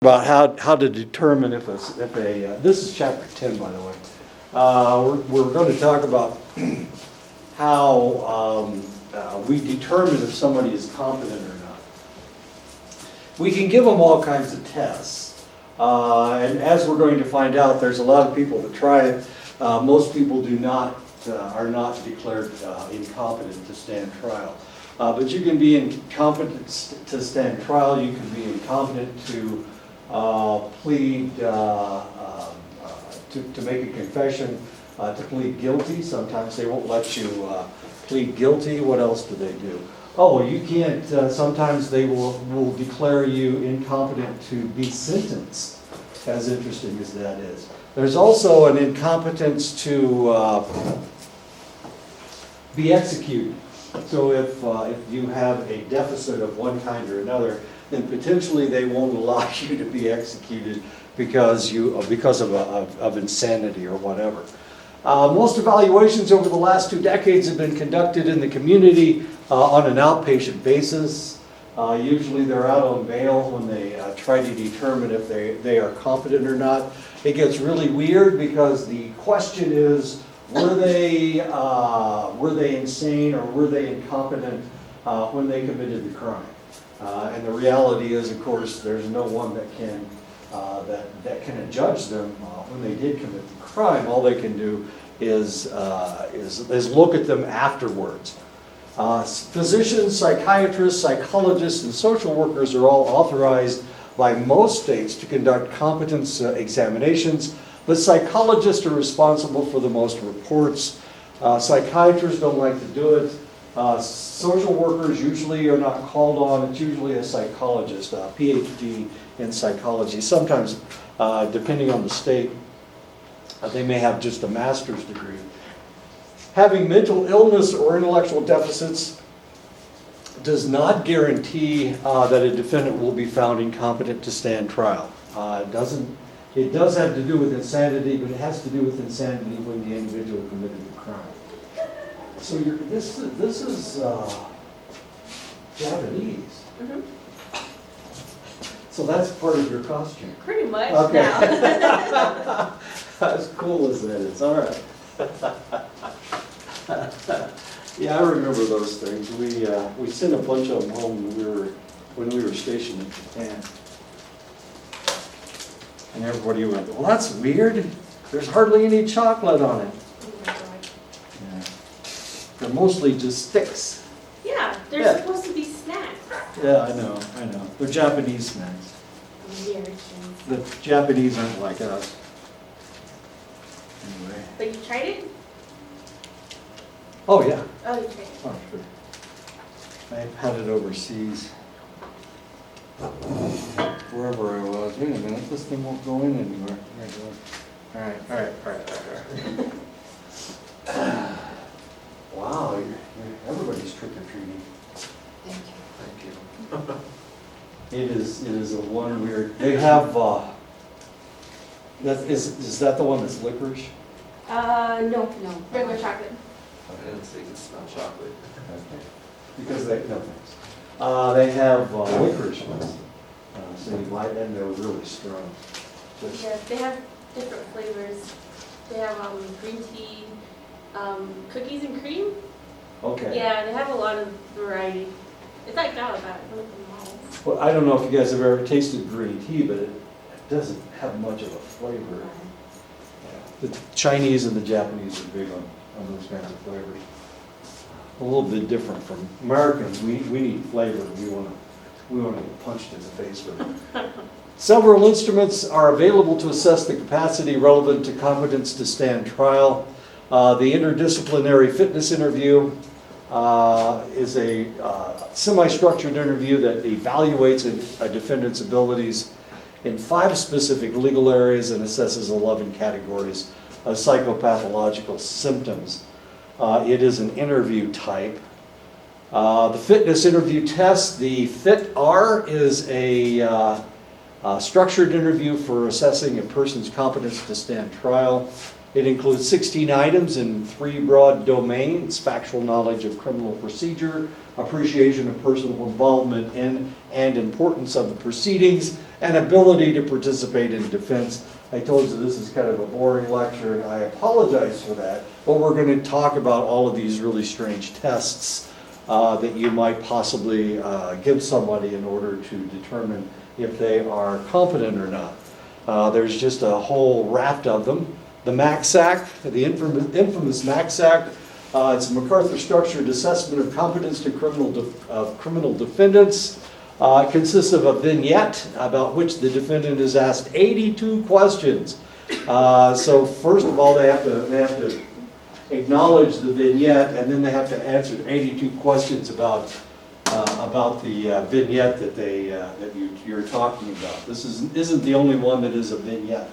about how to determine if a this is chapter 10, by the way. We're going to talk about how we determine if somebody is competent or not. We can give them all kinds of tests, and as we're going to find out, there's a lot of people that try it. Most people are not declared incompetent to stand trial. But you can be incompetent to stand trial. You can be incompetent to plead, to make a confession, to plead guilty. Sometimes they won't let you plead guilty. What else do they do? Oh, you can't, sometimes they will declare you incompetent to be sentenced, as interesting as that is. There's also an incompetence to be executed. So if you have a deficit of one kind or another, then potentially they won't allow you to be executed because of insanity or whatever. Most evaluations over the last 2 decades have been conducted in the community on an outpatient basis. Usually they're out on bail when they try to determine if they are competent or not. It gets really weird because the question is, were they insane or were they incompetent when they committed the crime? And the reality is, of course, there's no one that can adjudge them when they did commit the crime. All they can do is look at them afterwards. Physicians, psychiatrists, psychologists, and social workers are all authorized by most states to conduct competence examinations, but psychologists are responsible for the most reports. Psychiatrists don't like to do it. Social workers usually are not called on. It's usually a psychologist, a PhD in psychology. Sometimes, depending on the state, they may have just a master's degree. Having mental illness or intellectual deficits does not guarantee that a defendant will be found incompetent to stand trial. It does have to do with insanity, but it has to do with insanity when the individual committed the crime. So this is Japanese. Mm-hmm. So that's part of your costume. Pretty much Okay. now. As cool as that is. All right. Yeah, I remember those things. We sent a bunch of them home when we were stationed in Japan. And everybody went, well, that's weird. There's hardly any chocolate on it. Oh my God. Yeah. They're mostly just sticks. Yeah, they're Yeah. supposed to be snacks. Yeah, I know. They're Japanese snacks. Weird. The Japanese aren't like us. Anyway. But you tried it? Oh, yeah. Oh, you tried it. Oh, sure. I've had it overseas. Wherever I was. Wait a minute, this thing won't go in anywhere. There it goes. All right. Wow, everybody's trick-or-treating. Thank you. Thank you. It is a one weird, they have, is that the one that's licorice? No. Regular chocolate. I didn't think it's not chocolate. Okay. Because no thanks. They have licorice ones, so you light them, they're really strong. Just- Yeah, they have different flavors. They have green tea, cookies and cream. Okay. Yeah, they have a lot of variety. It's like that about it. Well, I don't know if you guys have ever tasted green tea, but it doesn't have much of a flavor. The Chinese and the Japanese are big on those kinds of flavors. A little bit different from Americans. We need flavor. We want to get punched in the face with it. Several instruments are available to assess the capacity relevant to competence to stand trial. The interdisciplinary fitness interview is a semi-structured interview that evaluates a defendant's abilities in 5 specific legal areas and assesses 11 categories of psychopathological symptoms. It is an interview type. The fitness interview test, the FIT-R, is a structured interview for assessing a person's competence to stand trial. It includes 16 items in 3 broad domains: factual knowledge of criminal procedure, appreciation of personal involvement in and importance of the proceedings, and ability to participate in defense. I told you this is kind of a boring lecture, and I apologize for that, but we're going to talk about all of these really strange tests that you might possibly give somebody in order to determine if they are competent or not. There's just a whole raft of them. The Max Act, the infamous Max Act, it's a MacArthur structured assessment of competence to criminal defendants. It consists of a vignette about which the defendant is asked 82 questions. So first of all, they have to acknowledge the vignette, and then they have to answer 82 questions about the vignette that you're talking about. This isn't the only one that is a vignette.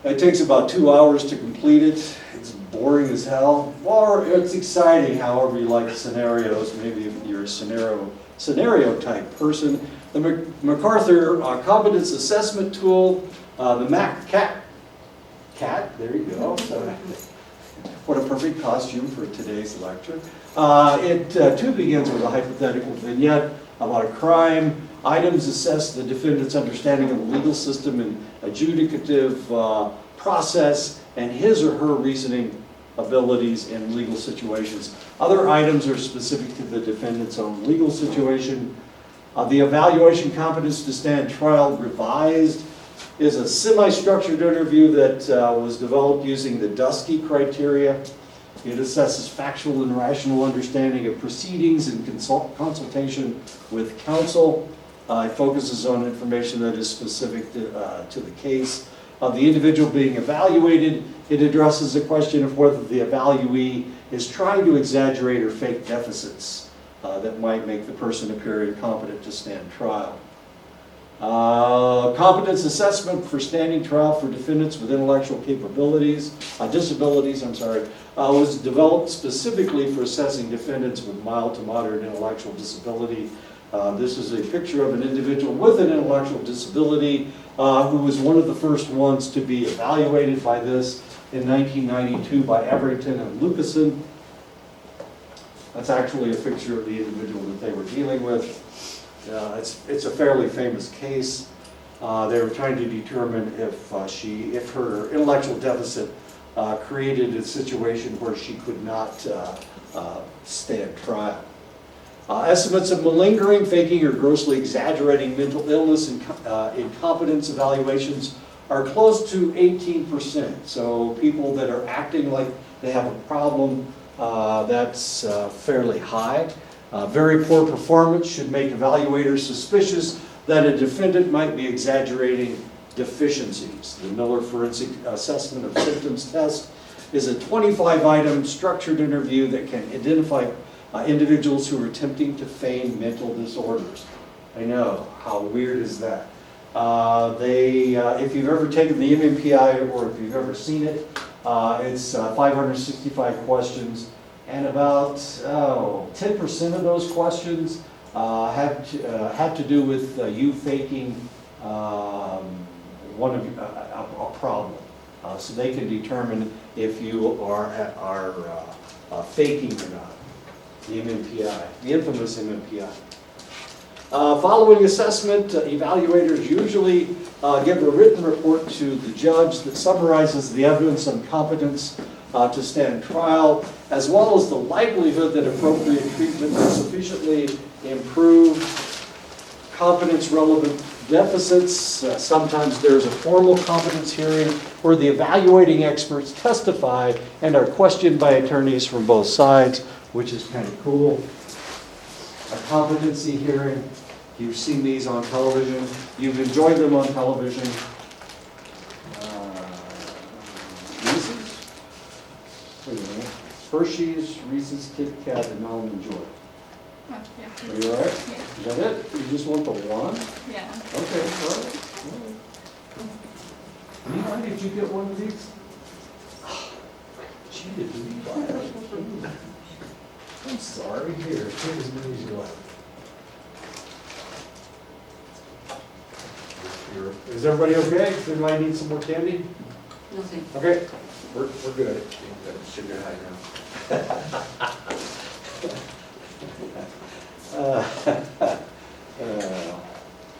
It takes about 2 hours to complete it. It's boring as hell. Or it's exciting, however you like scenarios. Maybe if you're a scenario type person. The MacArthur Competence Assessment Tool, the Cat, there you go. What a perfect costume for today's lecture. It too begins with a hypothetical vignette about a crime. Items assess the defendant's understanding of the legal system and adjudicative process and his or her reasoning abilities in legal situations. Other items are specific to the defendant's own legal situation. The evaluation competence to stand trial revised is a semi-structured interview that was developed using the Dusky criteria. It assesses factual and rational understanding of proceedings in consultation with counsel. It focuses on information that is specific to the case. The individual being evaluated, it addresses the question of whether the evaluee is trying to exaggerate or fake deficits that might make the person appear incompetent to stand trial. Competence assessment for standing trial for defendants with intellectual disabilities, was developed specifically for assessing defendants with mild to moderate intellectual disability. This is a picture of an individual with an intellectual disability who was one of the first ones to be evaluated by this in 1992 by Everington and Nicholson. That's actually a picture of the individual that they were dealing with. It's a fairly famous case. They were trying to determine if her intellectual deficit created a situation where she could not stand trial. Estimates of malingering, faking, or grossly exaggerating mental illness and incompetence evaluations are close to 18%. So people that are acting like they have a problem, that's fairly high. Very poor performance should make evaluators suspicious that a defendant might be exaggerating deficiencies. The Miller Forensic Assessment of Symptoms Test is a 25-item structured interview that can identify individuals who are attempting to feign mental disorders. I know, how weird is that? If you've ever taken the MMPI or if you've ever seen it, it's 565 questions, and about 10% of those questions have to do with you faking a problem. So they can determine if you are faking or not. The MMPI, the infamous MMPI. Following assessment, evaluators usually give a written report to the judge that summarizes the evidence on competence to stand trial, as well as the likelihood that appropriate treatment will sufficiently improve competence-relevant deficits. Sometimes there's a formal competence hearing where the evaluating experts testify and are questioned by attorneys from both sides, which is kind of cool. A competency hearing. You've seen these on television. You've enjoyed them on television. Reese's? Wait a minute. Hershey's, Reese's, Kit Kat, and Almond Joy. Oh, yeah. Are you all right? Yeah. Is that it? You just want the one? Yeah. Okay, all right. You mind if you get one of these? She didn't buy it. I'm sorry. Here, take as many as you like. Is everybody okay? Does anybody need some more candy? Nothing. Okay, we're good. Sugar high now.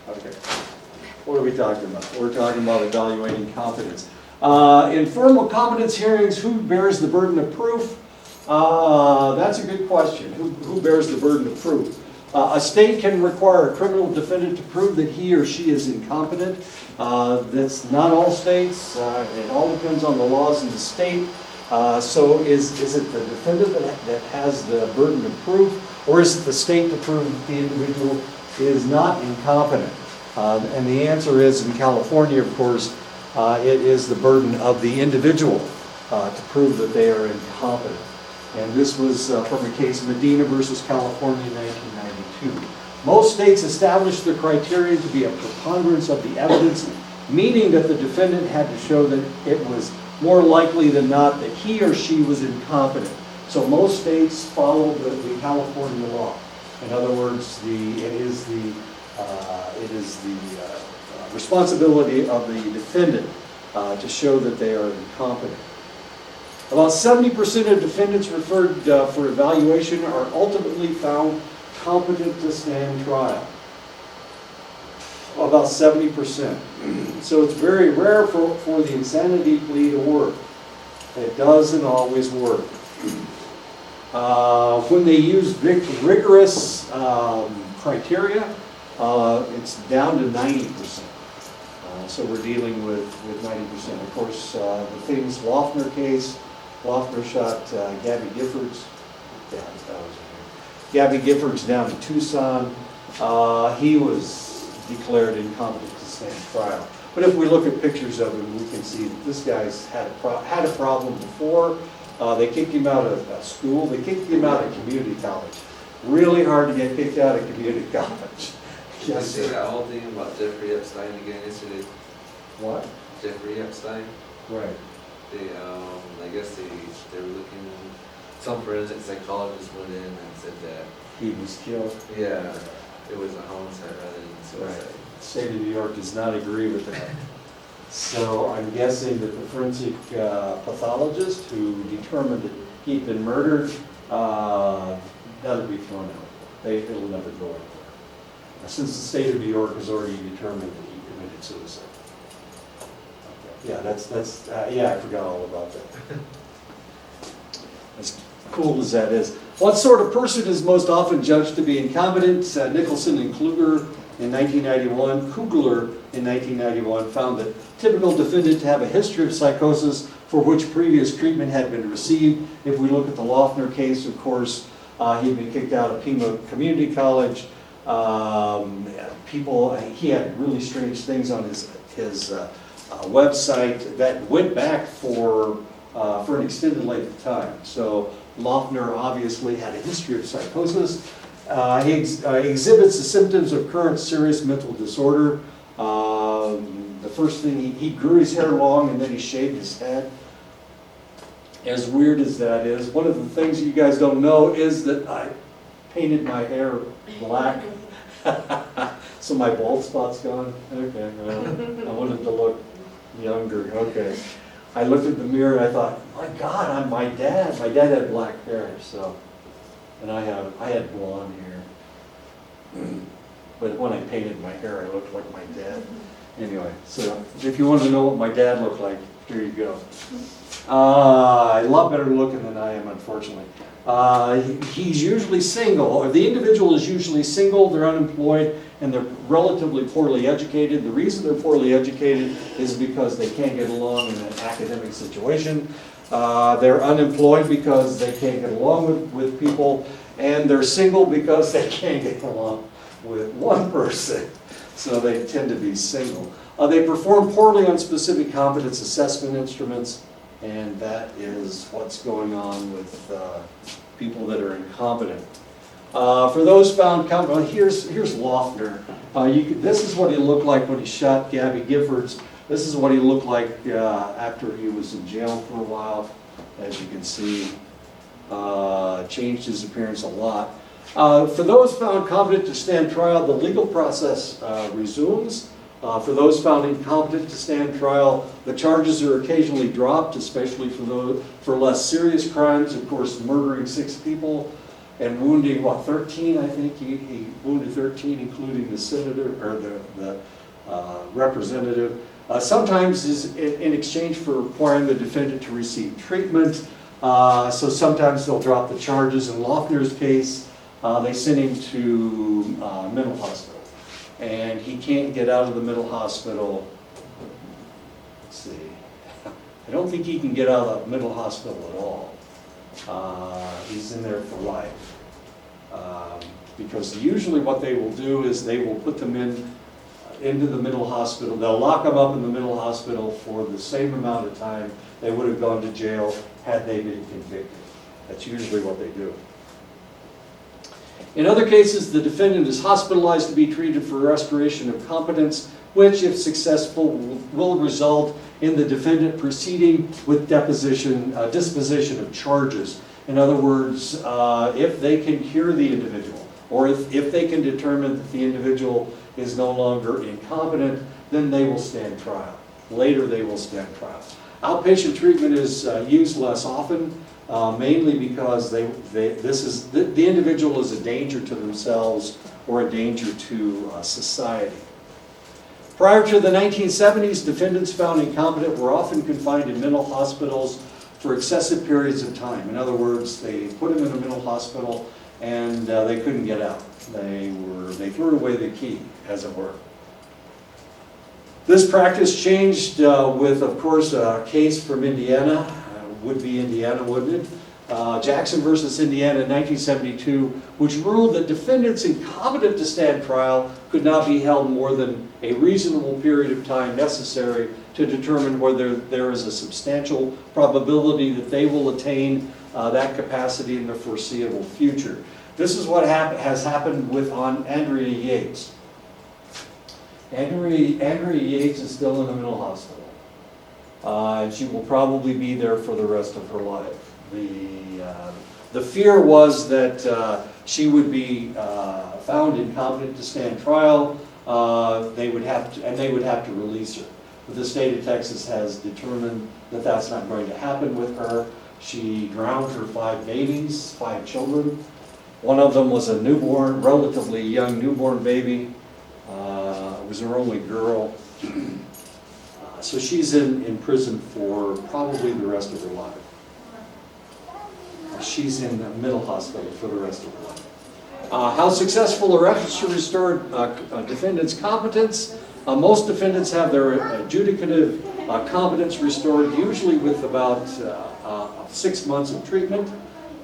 Okay. What are we talking about? We're talking about evaluating competence. In formal competence hearings, who bears the burden of proof? That's a good question. Who bears the burden of proof? A state can require a criminal defendant to prove that he or she is incompetent. That's not all states. It all depends on the laws in the state. So is it the defendant that has the burden of proof, or is it the state to prove that the individual is not incompetent? And the answer is, in California, of course, it is the burden of the individual to prove that they are incompetent. And this was from the case Medina versus California in 1992. Most states established the criteria to be a preponderance of the evidence, meaning that the defendant had to show that it was more likely than not that he or she was incompetent. So most states follow the California law. In other words, it is the responsibility of the defendant to show that they are incompetent. About 70% of defendants referred for evaluation are ultimately found competent to stand trial. About 70%. So it's very rare for the insanity plea to work. It doesn't always work. When they use rigorous criteria, it's down to 90%. So we're dealing with 90%. Of course, the famous Loeffner case, Loeffner shot Gabby Giffords. Yeah, that was her. Gabby Giffords down to Tucson. He was declared incompetent to stand trial. But if we look at pictures of him, we can see that this guy's had a problem before. They kicked him out of school. They kicked him out of community college. Really hard to get kicked out of community college. Did you see that whole thing about Jeffrey Epstein again yesterday? What? Jeffrey Epstein? Right. I guess they were looking, some forensic psychologist went in and said that. He was killed. Yeah, it was a homicide rather than suicide. Right. The state of New York does not agree with that. So I'm guessing that the forensic pathologist who determined that he'd been murdered, that'll be thrown out. It'll never go anywhere. Since the state of New York has already determined that he committed suicide. Okay. Yeah, yeah, I forgot all about that. As cool as that is. What sort of person is most often judged to be incompetent? Nicholson and Kugler in 1991. Kugler in 1991 found that typical defendant to have a history of psychosis for which previous treatment had been received. If we look at the Loeffner case, of course, he'd been kicked out of Pima Community College. He had really strange things on his website that went back for an extended length of time. So Loeffner obviously had a history of psychosis. He exhibits the symptoms of current serious mental disorder. The first thing, he grew his hair long and then he shaved his head. As weird as that is, one of the things you guys don't know is that I painted my hair black. So my bald spot's gone. Okay, well, I wanted to look younger. Okay. I looked at the mirror and I thought, my God, I'm my dad. My dad had black hair, so, and I had blonde hair. But when I painted my hair, I looked like my dad. Anyway, so if you want to know what my dad looked like, here you go. A lot better looking than I am, unfortunately. He's usually single, or the individual is usually single, they're unemployed, and they're relatively poorly educated. The reason they're poorly educated is because they can't get along in an academic situation. They're unemployed because they can't get along with people, and they're single because they can't get along with one person. So they tend to be single. They perform poorly on specific competence assessment instruments, and that is what's going on with people that are incompetent. For those found competent, here's Loeffner. This is what he looked like when he shot Gabby Giffords. This is what he looked like after he was in jail for a while. As you can see, changed his appearance a lot. For those found competent to stand trial, the legal process resumes. For those found incompetent to stand trial, the charges are occasionally dropped, especially for less serious crimes. Of course, murdering 6 people and wounding 13. I think he wounded 13, including the senator or the representative. Sometimes is in exchange for requiring the defendant to receive treatment. So sometimes they'll drop the charges. In Loeffner's case, they sent him to mental hospital. And he can't get out of the mental hospital. Let's see. I don't think he can get out of the mental hospital at all. He's in there for life. Because usually what they will do is they will put them into the mental hospital. They'll lock them up in the mental hospital for the same amount of time they would have gone to jail had they been convicted. That's usually what they do. In other cases, the defendant is hospitalized to be treated for restoration of competence, which, if successful, will result in the defendant proceeding with disposition of charges. In other words, if they can cure the individual, or if they can determine that the individual is no longer incompetent, then they will stand trial. Later, they will stand trial. Outpatient treatment is used less often, mainly because the individual is a danger to themselves or a danger to society. Prior to the 1970s, defendants found incompetent were often confined in mental hospitals for excessive periods of time. In other words, they put them in a mental hospital and they couldn't get out. They threw away the key, as it were. This practice changed with, of course, a case from Indiana. Would be Indiana, wouldn't it? Jackson versus Indiana in 1972, which ruled that defendants incompetent to stand trial could not be held more than a reasonable period of time necessary to determine whether there is a substantial probability that they will attain that capacity in the foreseeable future. This is what has happened with Andrea Yates. Andrea Yates is still in the mental hospital. And she will probably be there for the rest of her life. The fear was that she would be found incompetent to stand trial. They would have to release her. But the state of Texas has determined that that's not going to happen with her. She drowned her 5 children. One of them was a newborn, relatively young newborn baby. It was her only girl. So she's in prison for probably the rest of her life. She's in a mental hospital for the rest of her life. How successful are efforts to restore defendants' competence? Most defendants have their adjudicated competence restored, usually with about 6 months of treatment.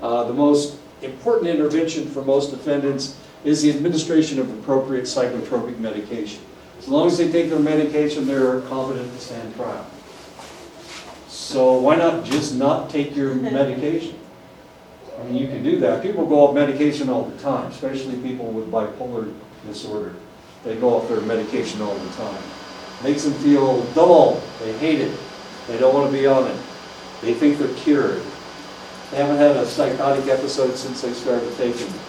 The most important intervention for most defendants is the administration of appropriate psychotropic medication. As long as they take their medication, they're competent to stand trial. So why not just not take your medication? I mean, you can do that. People go off medication all the time, especially people with bipolar disorder. They go off their medication all the time. Makes them feel dull. They hate it. They don't want to be on it. They think they're cured. They haven't had a psychotic episode since they started taking it.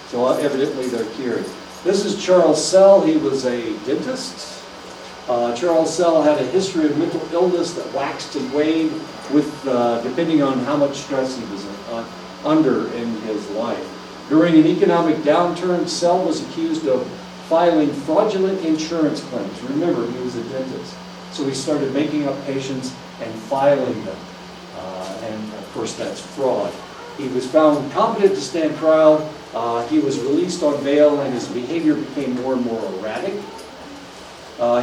So evidently they're cured. This is Charles Sell. He was a dentist. Charles Sell had a history of mental illness that waxed and waned with, depending on how much stress he was under in his life. During an economic downturn, Sell was accused of filing fraudulent insurance claims. Remember, he was a dentist. So he started making up patients and filing them. And of course, that's fraud. He was found competent to stand trial. He was released on bail and his behavior became more and more erratic.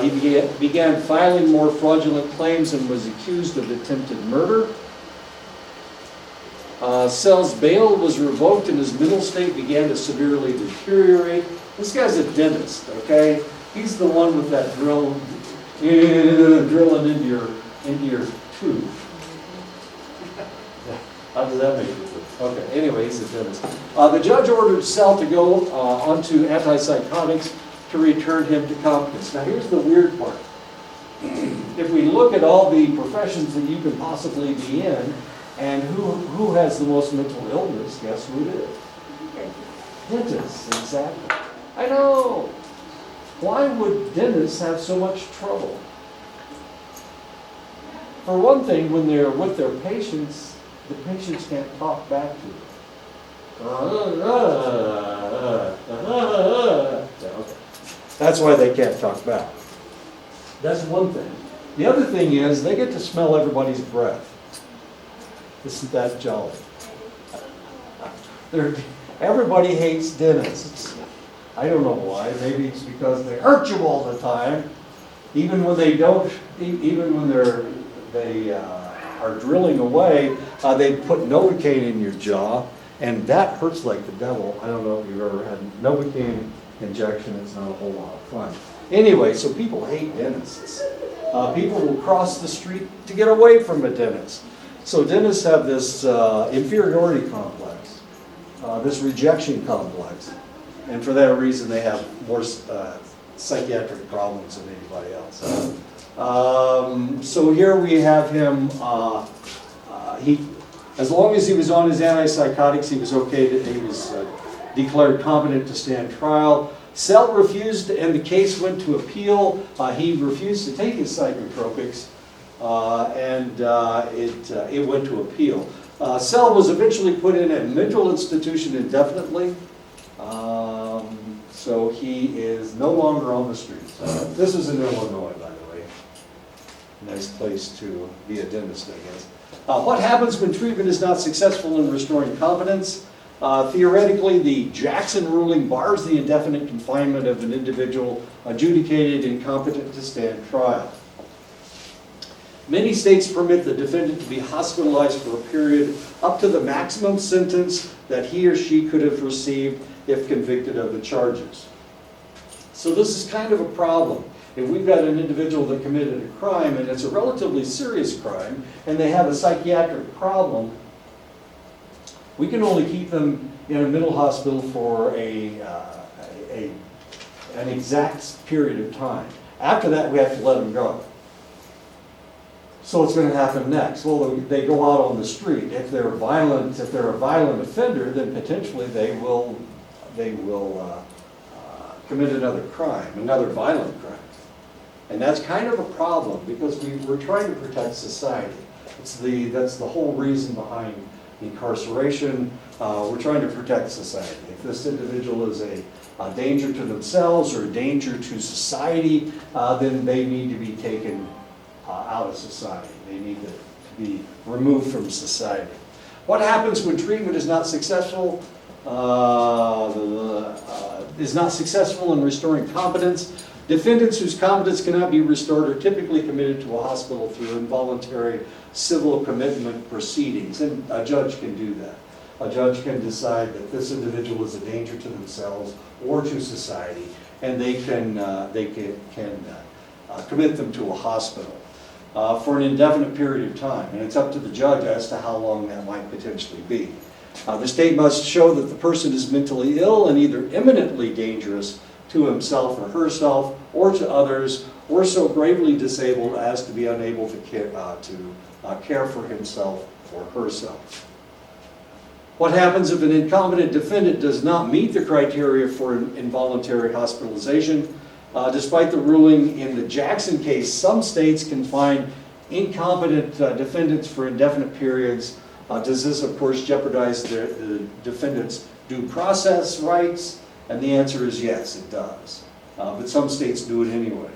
He began filing more fraudulent claims and was accused of attempted murder. Sell's bail was revoked and his mental state began to severely deteriorate. This guy's a dentist, okay? He's the one with that drill drilling into your tooth. How does that make you feel? Okay, anyway, he's a dentist. The judge ordered Sell to go onto antipsychotics to return him to competence. Now here's the weird part. If we look at all the professions that you can possibly be in, and who has the most mental illness, guess who it is? Dentists, exactly. I know. Why would dentists have so much trouble? For one thing, when they're with their patients, the patients can't talk back to them. Yeah, okay. That's why they can't talk back. That's one thing. The other thing is, they get to smell everybody's breath. Isn't that jolly? Everybody hates dentists. I don't know why. Maybe it's because they hurt you all the time. Even when they don't, even when they are drilling away, they put Novocaine in your jaw, and that hurts like the devil. I don't know if you've ever had Novocaine injection. It's not a whole lot of fun. Anyway, so people hate dentists. People will cross the street to get away from a dentist. So dentists have this inferiority complex, this rejection complex, and for that reason they have more psychiatric problems than anybody else. So here we have him, as long as he was on his antipsychotics, he was okay, he was declared competent to stand trial. Sell refused, and the case went to appeal. He refused to take his psychotropics, and it went to appeal. Sell was eventually put in a mental institution indefinitely, so he is no longer on the streets. This is in Illinois, by the way. Nice place to be a dentist, I guess. What happens when treatment is not successful in restoring competence? Theoretically, the Jackson ruling bars the indefinite confinement of an individual adjudicated incompetent to stand trial. Many states permit the defendant to be hospitalized for a period up to the maximum sentence that he or she could have received if convicted of the charges. So this is kind of a problem. If we've got an individual that committed a crime, and it's a relatively serious crime, and they have a psychiatric problem, we can only keep them in a mental hospital for an exact period of time. After that, we have to let them go. So what's going to happen next? Well, they go out on the street. If they're violent, if they're a violent offender, then potentially they will commit another crime, another violent crime. And that's kind of a problem because we're trying to protect society. That's the whole reason behind incarceration. We're trying to protect society. If this individual is a danger to themselves or a danger to society, then they need to be taken out of society. They need to be removed from society. What happens when treatment is not successful? Is not successful in restoring competence? Defendants whose competence cannot be restored are typically committed to a hospital through involuntary civil commitment proceedings, and a judge can do that. A judge can decide that this individual is a danger to themselves or to society, and they can commit them to a hospital for an indefinite period of time, and it's up to the judge as to how long that might potentially be. The state must show that the person is mentally ill and either imminently dangerous to himself or herself or to others, or so gravely disabled as to be unable to care for himself or herself. What happens if an incompetent defendant does not meet the criteria for involuntary hospitalization? Despite the ruling in the Jackson case, some states can fine incompetent defendants for indefinite periods. Does this, of course, jeopardize the defendant's due process rights? And the answer is yes, it does. But some states do it anyway.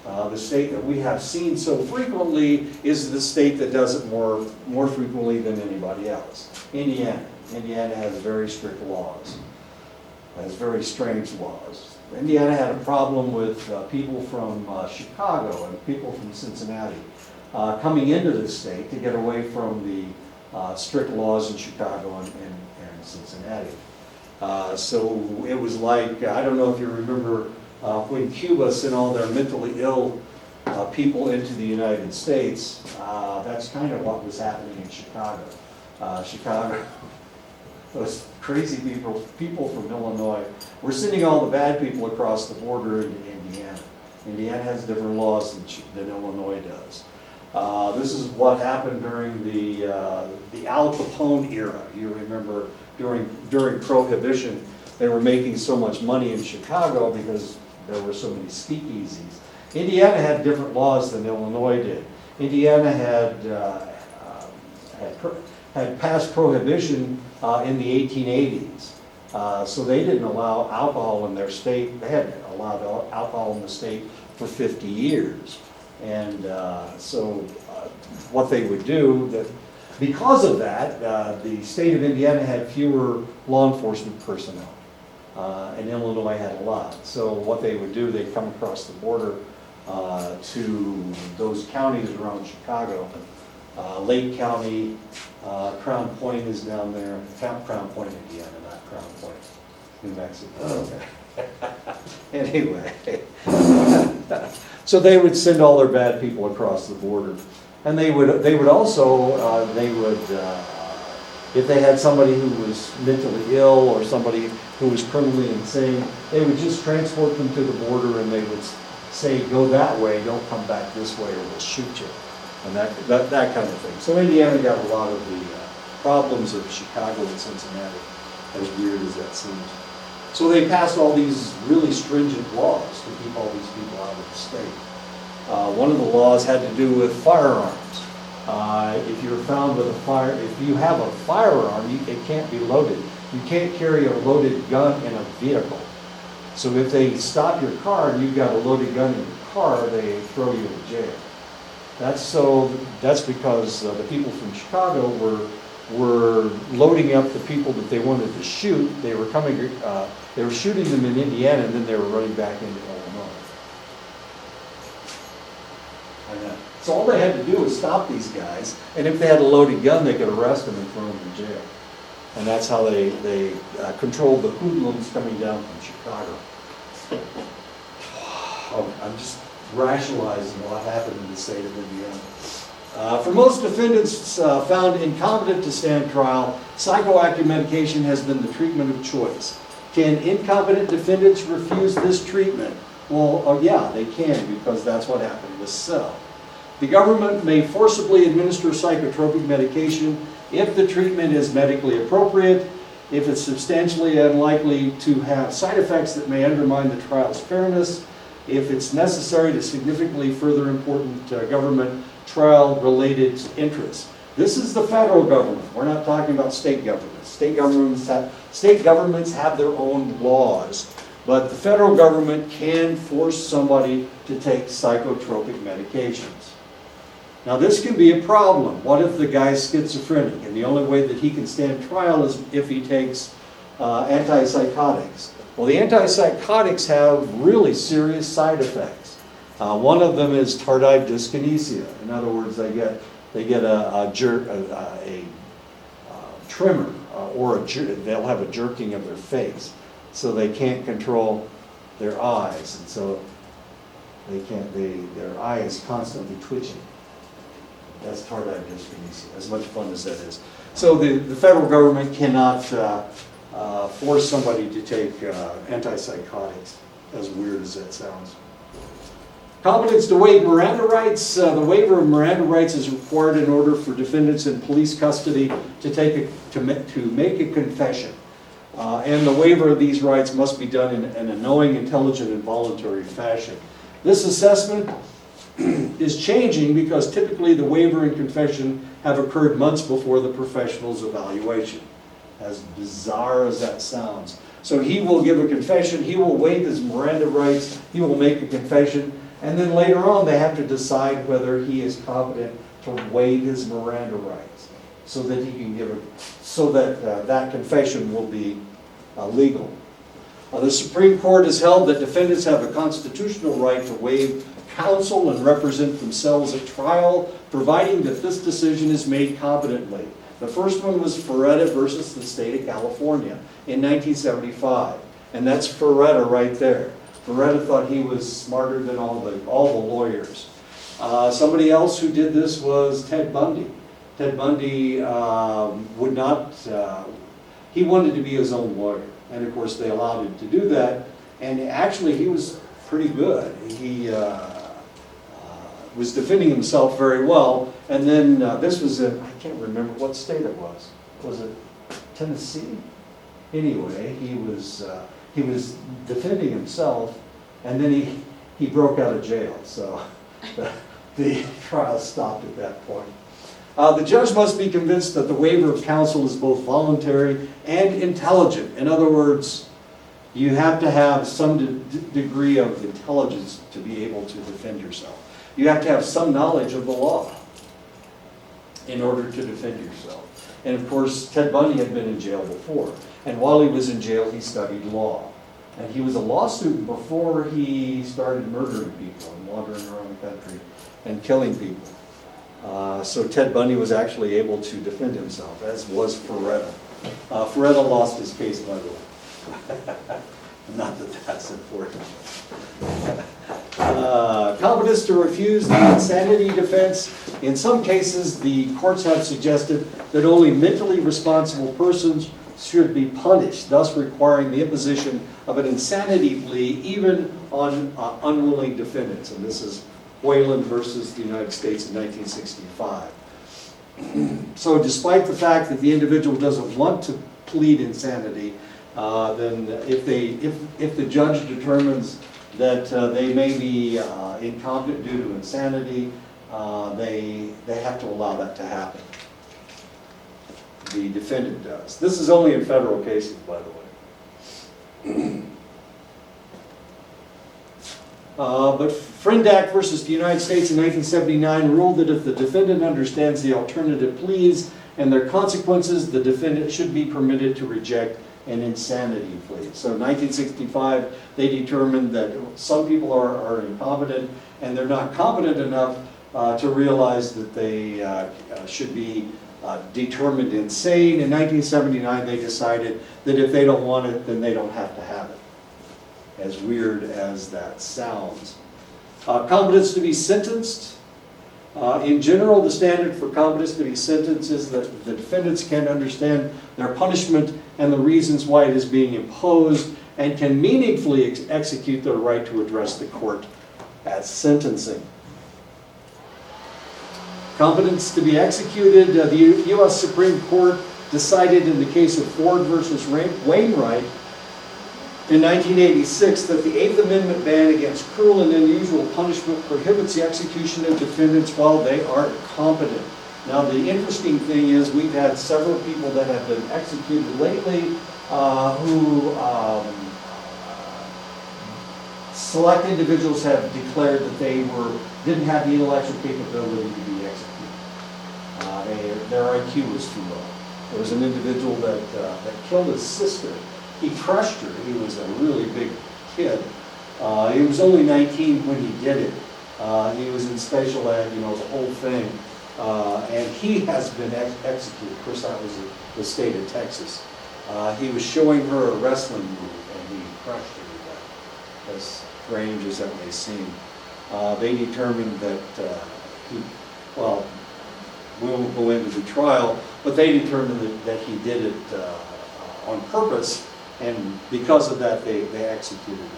The state that we have seen so frequently is the state that does it more frequently than anybody else. Indiana. Indiana has very strict laws. Has very strange laws. Indiana had a problem with people from Chicago and people from Cincinnati coming into the state to get away from the strict laws in Chicago and Cincinnati. So it was like, I don't know if you remember when Cuba sent all their mentally ill people into the United States, that's kind of what was happening in Chicago. Chicago, those crazy people from Illinois, were sending all the bad people across the border into Indiana. Indiana has different laws than Illinois does. This is what happened during the Al Capone era. You remember during Prohibition, they were making so much money in Chicago because there were so many speakeasies. Indiana had different laws than Illinois did. Indiana had passed Prohibition in the 1880s. So they didn't allow alcohol in their state. They hadn't allowed alcohol in the state for 50 years. And so what they would do, that because of that, the state of Indiana had fewer law enforcement personnel. And Illinois had a lot. So what they would do, they'd come across the border to those counties around Chicago. Lake County, Crown Point is down there. Crown Point, Indiana, not Crown Point, New Mexico. Anyway, so they would send all their bad people across the border. And they would also, if they had somebody who was mentally ill or somebody who was criminally insane, they would just transport them to the border and they would say, go that way, don't come back this way or we'll shoot you. And that kind of thing. So Indiana got a lot of the problems of Chicago and Cincinnati, as weird as that seems. So they passed all these really stringent laws to keep all these people out of the state. One of the laws had to do with firearms. If you're found with if you have a firearm, it can't be loaded. You can't carry a loaded gun in a vehicle. So if they stop your car and you've got a loaded gun in your car, they throw you in jail. That's because the people from Chicago were loading up the people that they wanted to shoot. They were shooting them in Indiana, and then they were running back into Illinois. So all they had to do was stop these guys, and if they had a loaded gun, they could arrest them and throw them in jail. And that's how they controlled the hoodlums coming down from Chicago. Oh, I'm just rationalizing what happened in the state of Indiana. For most defendants found incompetent to stand trial, psychoactive medication has been the treatment of choice. Can incompetent defendants refuse this treatment? Well, yeah, they can, because that's what happened with Cell. The government may forcibly administer psychotropic medication if the treatment is medically appropriate, if it's substantially unlikely to have side effects that may undermine the trial's fairness, if it's necessary to significantly further important government trial-related interests. This is the federal government. We're not talking about state governments. State governments have their own laws, but the federal government can force somebody to take psychotropic medications. Now this can be a problem. What if the guy's schizophrenic and the only way that he can stand trial is if he takes antipsychotics? Well, the antipsychotics have really serious side effects. One of them is tardive dyskinesia. In other words, they get a tremor or they'll have a jerking of their face, so they can't control their eyes, and so their eye is constantly twitching. That's tardive dyskinesia, as much fun as that is. So the federal government cannot force somebody to take antipsychotics, as weird as that sounds. Competence to waive Miranda rights. The waiver of Miranda rights is required in order for defendants in police custody to make a confession. And the waiver of these rights must be done in a knowing, intelligent, and voluntary fashion. This assessment is changing because typically the waiver and confession have occurred months before the professional's evaluation. As bizarre as that sounds. So he will give a confession, he will waive his Miranda rights, he will make a confession, and then later on they have to decide whether he is competent to waive his Miranda rights so that he can that confession will be legal. The Supreme Court has held that defendants have a constitutional right to waive counsel and represent themselves at trial, providing that this decision is made competently. The first one was Ferretta versus the state of California in 1975. And that's Ferretta right there. Ferretta thought he was smarter than all the lawyers. Somebody else who did this was Ted Bundy. Ted Bundy would not, he wanted to be his own lawyer. And of course they allowed him to do that. And actually he was pretty good. He was defending himself very well. And then this was in, I can't remember what state it was. Was it Tennessee? Anyway, he was defending himself, and then he broke out of jail. So the trial stopped at that point. The judge must be convinced that the waiver of counsel is both voluntary and intelligent. In other words, you have to have some degree of intelligence to be able to defend yourself. you have to have some knowledge of the law in order to defend yourself. And of course, Ted Bundy had been in jail before. And while he was in jail, he studied law. And he was a law student before he started murdering people and wandering around the country and killing people. So Ted Bundy was actually able to defend himself, as was Ferretta. Ferretta lost his case, by the way. Not that that's important. Competence to refuse the insanity defense. In some cases, the courts have suggested that only mentally responsible persons should be punished, thus requiring the imposition of an insanity plea even on unwilling defendants. And this is Wayland versus the United States in 1965. So despite the fact that the individual doesn't want to plead insanity, then if the judge determines that they may be incompetent due to insanity, they have to allow that to happen. The defendant does. This is only in federal cases, by the way. But Frendak versus the United States in 1979 ruled that if the defendant understands the alternative pleas and their consequences, the defendant should be permitted to reject an insanity plea. So in 1965, they determined that some people are incompetent and they're not competent enough to realize that they should be determined insane. In 1979, they decided that if they don't want it, then they don't have to have it. As weird as that sounds. Competence to be sentenced. In general, the standard for competence to be sentenced is that the defendants can understand their punishment and the reasons why it is being imposed and can meaningfully execute their right to address the court at sentencing. Competence to be executed. The U.S. Supreme Court decided in the case of Ford versus Wainwright in 1986 that the Eighth Amendment ban against cruel and unusual punishment prohibits the execution of defendants while they aren't competent. Now the interesting thing is we've had several people that have been executed lately who select individuals have declared that they didn't have the intellectual capability to be executed. Their IQ was too low. There was an individual that killed his sister. He crushed her. He was a really big kid. He was only 19 when he did it. He was in special ed, the whole thing. And he has been executed. Of course, that was the state of Texas. He was showing her a wrestling move, and he crushed her to death. As strange as that may seem. They determined that we won't go into the trial, but they determined that he did it on purpose, and because of that, they executed him.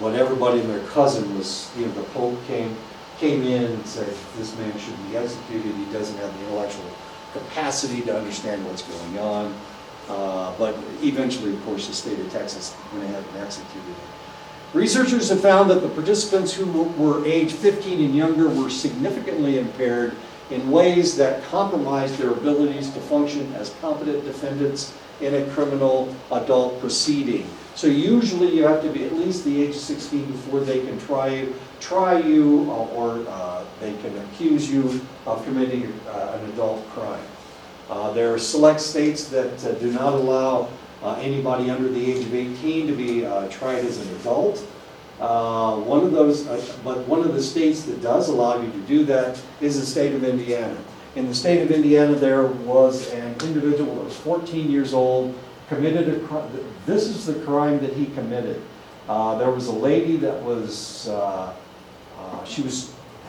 But everybody and their cousin was, the Pope came in and said, this man shouldn't be executed, he doesn't have the intellectual capacity to understand what's going on. But eventually, of course, the state of Texas went ahead and executed him. Researchers have found that the participants who were age 15 and younger were significantly impaired in ways that compromised their abilities to function as competent defendants in a criminal adult proceeding. So usually you have to be at least the age of 16 before they can try you, or they can accuse you of committing an adult crime. There are select states that do not allow anybody under the age of 18 to be tried as an adult. One of the states that does allow you to do that is the state of Indiana. In the state of Indiana, there was an individual that was 14 years old, committed a crime. This is the crime that he committed. There was a lady that was,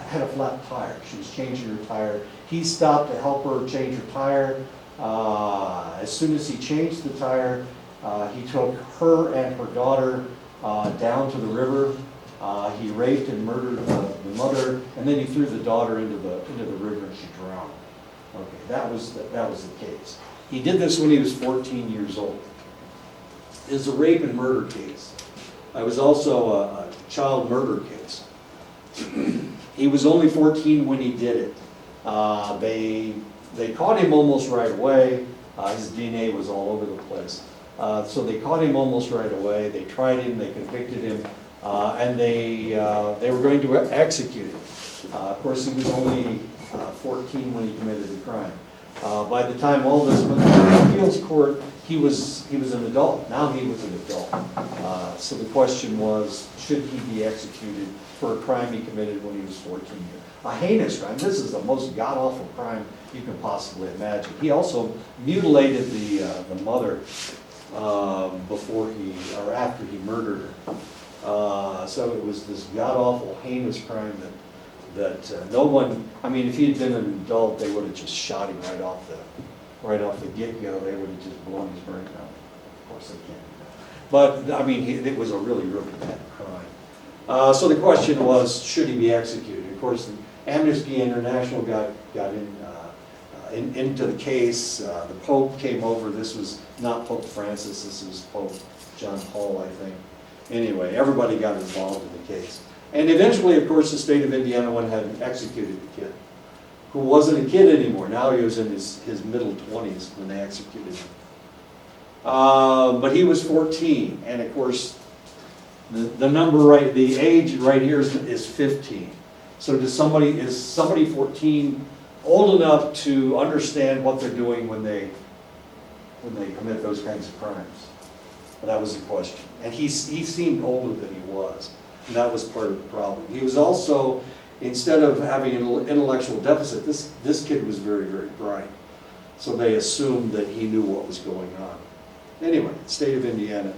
had a flat tire. She was changing her tire. He stopped to help her change her tire. As soon as he changed the tire, he took her and her daughter down to the river. He raped and murdered the mother, and then he threw the daughter into the river and she drowned. Okay, that was the case. He did this when he was 14 years old. It's a rape and murder case. It was also a child murder case. He was only 14 when he did it. They caught him almost right away. His DNA was all over the place. So they caught him almost right away. They tried him. They convicted him. and they were going to execute him. Of course, he was only 14 when he committed the crime. By the time all this went to the appeals court, he was an adult. Now he was an adult. So the question was, should he be executed for a crime he committed when he was 14 years? A heinous crime. This is the most god-awful crime you can possibly imagine. He also mutilated the mother before or after he murdered her. So it was this god-awful, heinous crime that no one, I mean, if he had been an adult, they would have just shot him right off the get-go. They would have just blown his brain out. Of course, they can't do that. But, I mean, it was a really, really bad crime. So the question was, should he be executed? Of course, Amnesty International got into the case. The Pope came over. This was not Pope Francis. This was Pope John Paul, I think. Anyway, everybody got involved in the case. And eventually, of course, the state of Indiana went ahead and executed the kid, who wasn't a kid anymore. Now he was in his middle 20s when they executed him. But he was 14, and of course, the age right here is 15. So is somebody 14 old enough to understand what they're doing when they commit those kinds of crimes? Well, that was the question. And he seemed older than he was. And that was part of the problem. He was also, instead of having an intellectual deficit, this kid was very, very bright. So they assumed that he knew what was going on. Anyway, the state of Indiana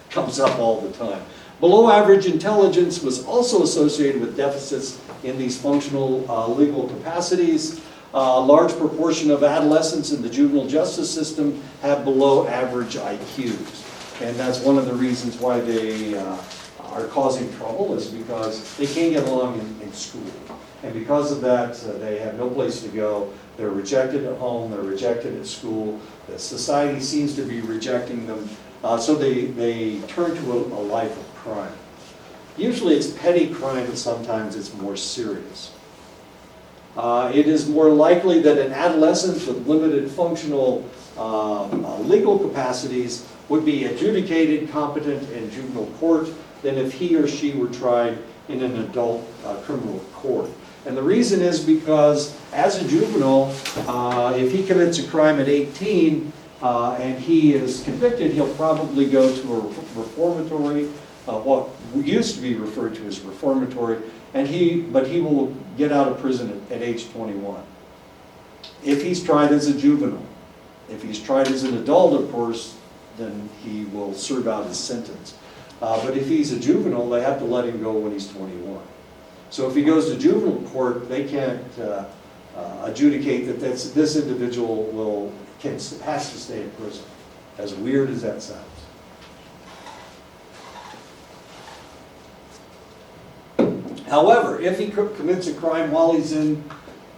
comes up all the time. Below average intelligence was also associated with deficits in these functional legal capacities. A large proportion of adolescents in the juvenile justice system have below average IQs. And that's one of the reasons why they are causing trouble, is because they can't get along in school. And because of that, they have no place to go. They're rejected at home, they're rejected at school. The society seems to be rejecting them. So they turn to a life of crime. Usually it's petty crime, but sometimes it's more serious. It is more likely that an adolescent with limited functional legal capacities would be adjudicated competent in juvenile court than if he or she were tried in an adult criminal court. And the reason is because as a juvenile, if he commits a crime at 18 and he is convicted, he'll probably go to a reformatory, what used to be referred to as reformatory, but he will get out of prison at age 21. If he's tried as a juvenile. If he's tried as an adult, of course, then he will serve out his sentence. But if he's a juvenile, they have to let him go when he's 21. So if he goes to juvenile court, they can't adjudicate that this individual has to stay in prison. As weird as that sounds. However, if he commits a crime while he's in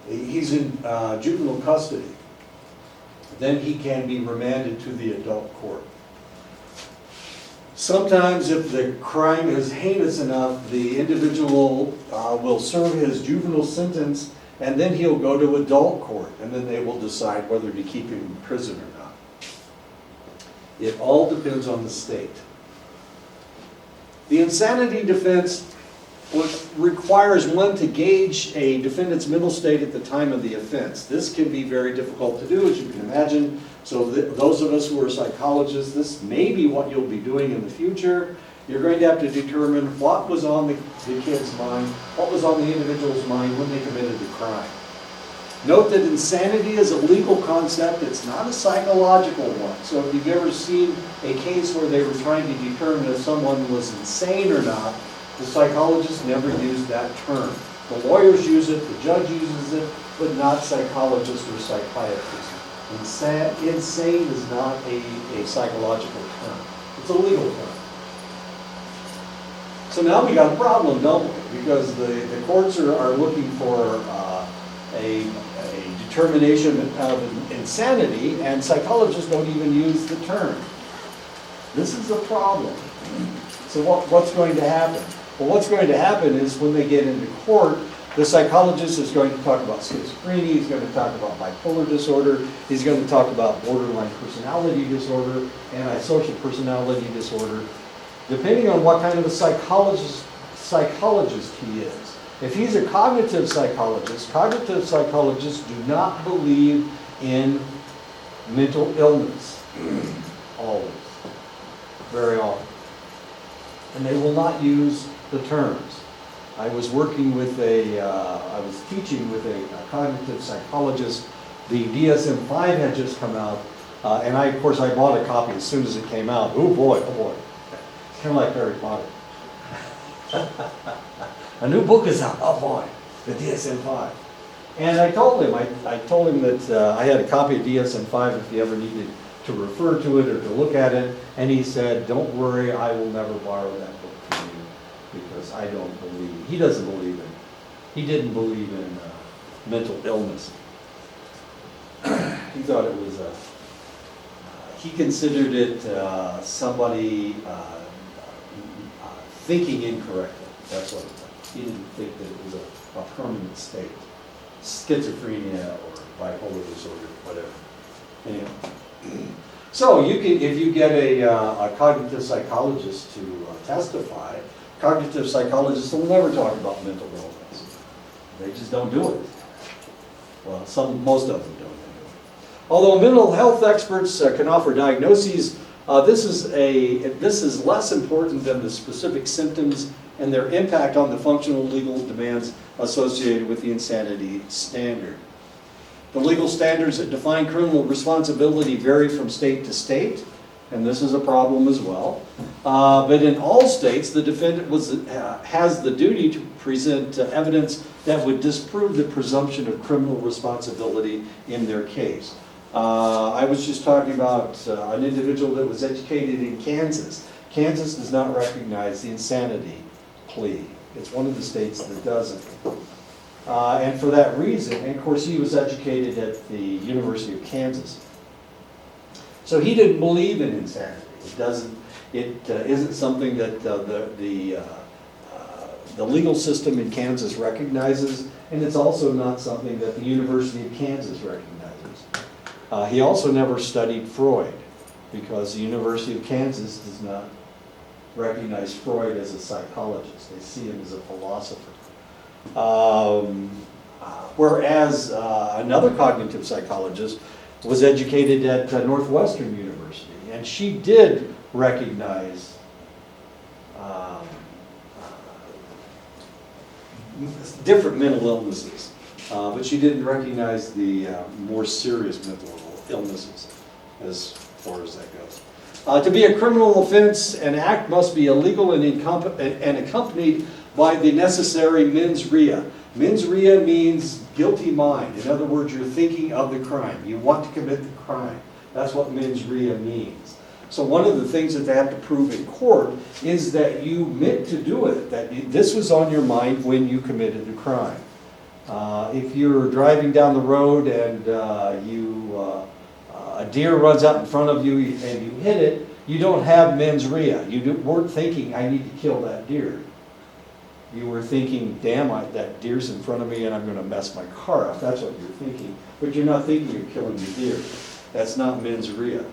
juvenile custody, then he can be remanded to the adult court. Sometimes if the crime is heinous enough, the individual will serve his juvenile sentence and then he'll go to adult court, and then they will decide whether to keep him in prison or not. It all depends on the state. The insanity defense requires one to gauge a defendant's mental state at the time of the offense. This can be very difficult to do, as you can imagine. So those of us who are psychologists, this may be what you'll be doing in the future. You're going to have to determine what was on the kid's mind, what was on the individual's mind when they committed the crime. Note that insanity is a legal concept, it's not a psychological one. So if you've ever seen a case where they were trying to determine if someone was insane or not, the psychologists never used that term. The lawyers use it, the judge uses it, but not psychologists or psychiatrists. Insane is not a psychological term. It's a legal term. So now we got a problem, don't we? Because the courts are looking for a determination of insanity, and psychologists don't even use the term. This is a problem. So what's going to happen? Well, what's going to happen is when they get into court, the psychologist is going to talk about schizophrenia, he's going to talk about bipolar disorder, he's going to talk about borderline personality disorder, antisocial personality disorder. depending on what kind of a psychologist he is. If he's a cognitive psychologist do not believe in mental illness, always, very often. And they will not use the terms. I was teaching with a cognitive psychologist. The DSM-5 had just come out, and of course I bought a copy as soon as it came out. Oh boy. It's kind of like Harry Potter. A new book is out. Oh boy, the DSM-5. And I told him that I had a copy of DSM-5 if he ever needed to refer to it or to look at it. And he said, "Don't worry, I will never borrow that book from you because I don't believe." He didn't believe in mental illness. He thought it was he considered it somebody thinking incorrectly. That's what it was. He didn't think that it was a permanent state. Schizophrenia or bipolar disorder, whatever. Anyway. So if you get a cognitive psychologist to testify, cognitive psychologists will never talk about mental illness. They just don't do it. Well, most of them don't. Although mental health experts can offer diagnoses, this is less important than the specific symptoms and their impact on the functional legal demands associated with the insanity standard. The legal standards that define criminal responsibility vary from state to state, and this is a problem as well. But in all states, the defendant has the duty to present evidence that would disprove the presumption of criminal responsibility in their case. I was just talking about an individual that was educated in Kansas. Kansas does not recognize the insanity plea. It's one of the states that doesn't. And for that reason, and of course he was educated at the University of Kansas. So he didn't believe in insanity. It isn't something that the legal system in Kansas recognizes, and it's also not something that the University of Kansas recognizes. He also never studied Freud, because the University of Kansas does not recognize Freud as a psychologist. They see him as a philosopher. Whereas another cognitive psychologist was educated at Northwestern University, and she did recognize different mental illnesses, but she didn't recognize the more serious mental illnesses as far as that goes. To be a criminal offense, an act must be illegal and accompanied by the necessary mens rea. Mens rea means guilty mind. In other words, you're thinking of the crime. You want to commit the crime. That's what mens rea means. So one of the things that they have to prove in court is that you meant to do it, that this was on your mind when you committed the crime. If you're driving down the road and a deer runs out in front of you and you hit it, you don't have mens rea. You weren't thinking, I need to kill that deer. You were thinking, damn, that deer's in front of me and I'm going to mess my car up. That's what you're thinking. But you're not thinking of killing the deer. That's not mens rea.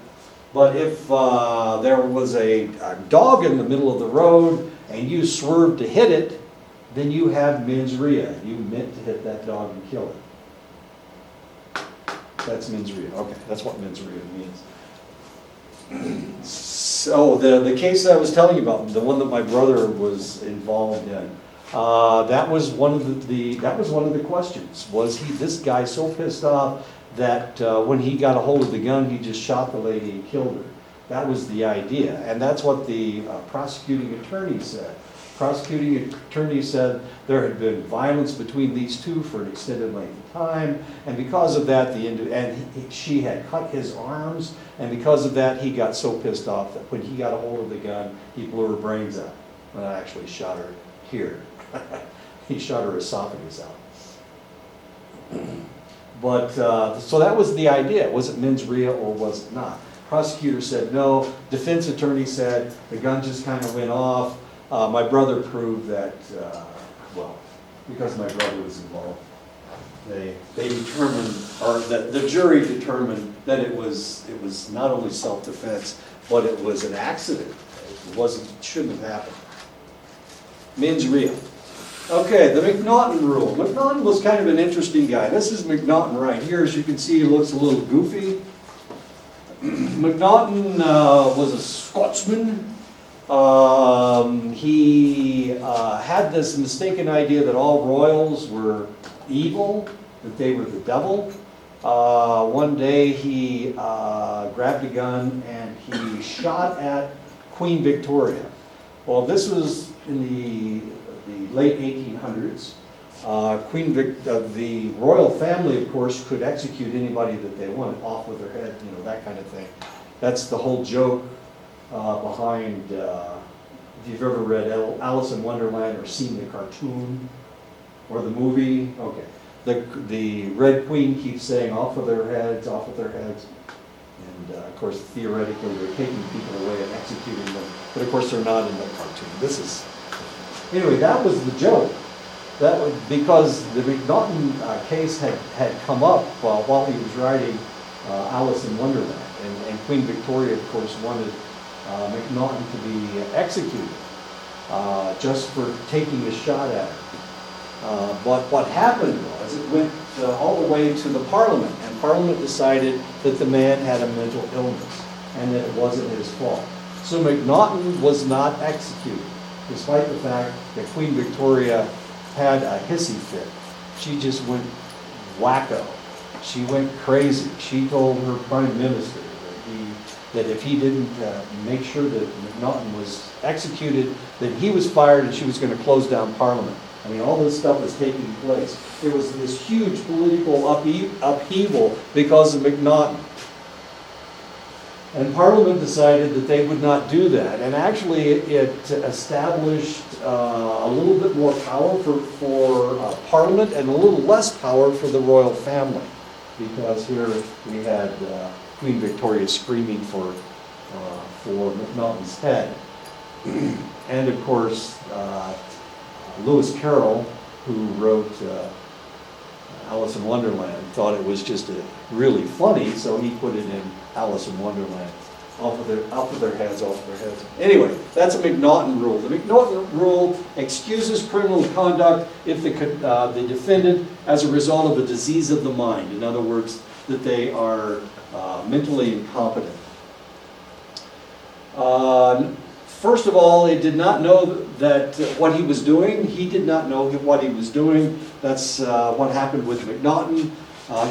But if there was a dog in the middle of the road and you swerved to hit it, then you have mens rea. You meant to hit that dog and kill it. That's mens rea. Okay, that's what mens rea means. So the case that I was telling you about, the one that my brother was involved in, that was one of the questions. Was this guy so pissed off that when he got a hold of the gun, he just shot the lady and killed her? That was the idea, and that's what the prosecuting attorney said. Prosecuting attorney said there had been violence between these two for an extended length of time, and because of that, she had cut his arms, and because of that, he got so pissed off that when he got a hold of the gun, he blew her brains out. And I actually shot her here. He shot her esophagus out. But so that was the idea. Was it mens rea or was it not? Prosecutor said no. Defense attorney said the gun just kind of went off. My brother proved that, because my brother was involved, they determined, or the jury determined that it was not only self-defense, but it was an accident. Shouldn't have happened. Mens rea. Okay, the McNaughton rule. McNaughton was kind of an interesting guy. This is McNaughton right here. As you can see, he looks a little goofy. McNaughton was a Scotsman. He had this mistaken idea that all royals were evil, that they were the devil. One day he grabbed a gun and he shot at Queen Victoria. Well, this was in the late 1800s. The royal family, of course, could execute anybody that they wanted, off with their head, that kind of thing. That's the whole joke behind, if you've ever read Alice in Wonderland or seen the cartoon or the movie, okay. The Red Queen keeps saying, off with their heads, off with their heads. And of course, theoretically, they're taking people away and executing them. But of course, they're not in the cartoon. Anyway, that was the joke. That was because the McNaughton case had come up while he was writing Alice in Wonderland. And Queen Victoria, of course, wanted McNaughton to be executed just for taking a shot at her. But what happened was it went all the way to the Parliament, and Parliament decided that the man had a mental illness and that it wasn't his fault. So McNaughton was not executed, despite the fact that Queen Victoria had a hissy fit. She just went wacko. She went crazy. She told her prime minister that if he didn't make sure that McNaughton was executed, that he was fired and she was going to close down Parliament. I mean, all this stuff was taking place. There was this huge political upheaval because of McNaughton. And Parliament decided that they would not do that. And actually, it established a little bit more power for Parliament and a little less power for the royal family. Because here we had Queen Victoria screaming for McNaughton's head. And of course, Lewis Carroll, who wrote Alice in Wonderland, thought it was just really funny, so he put it in Alice in Wonderland. Off of their heads. Anyway, that's a McNaughton rule. The McNaughton rule excuses criminal conduct if the defendant, as a result of a disease of the mind, in other words, that they are mentally incompetent. First of all, he did not know that what he was doing. He did not know what he was doing. That's what happened with McNaughton.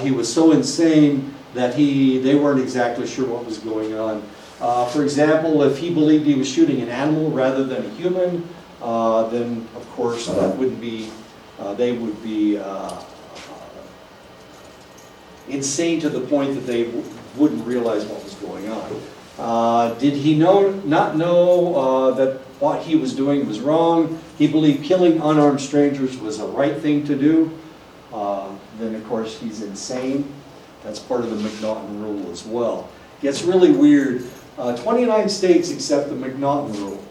He was so insane that they weren't exactly sure what was going on. For example, if he believed he was shooting an animal rather than a human, then of course that wouldn't be, they would be insane to the point that they wouldn't realize what was going on. Did he not know that what he was doing was wrong? He believed killing unarmed strangers was a right thing to do. Then of course he's insane. That's part of the McNaughton rule as well. Gets really weird. 29 states accept the McNaughton rule.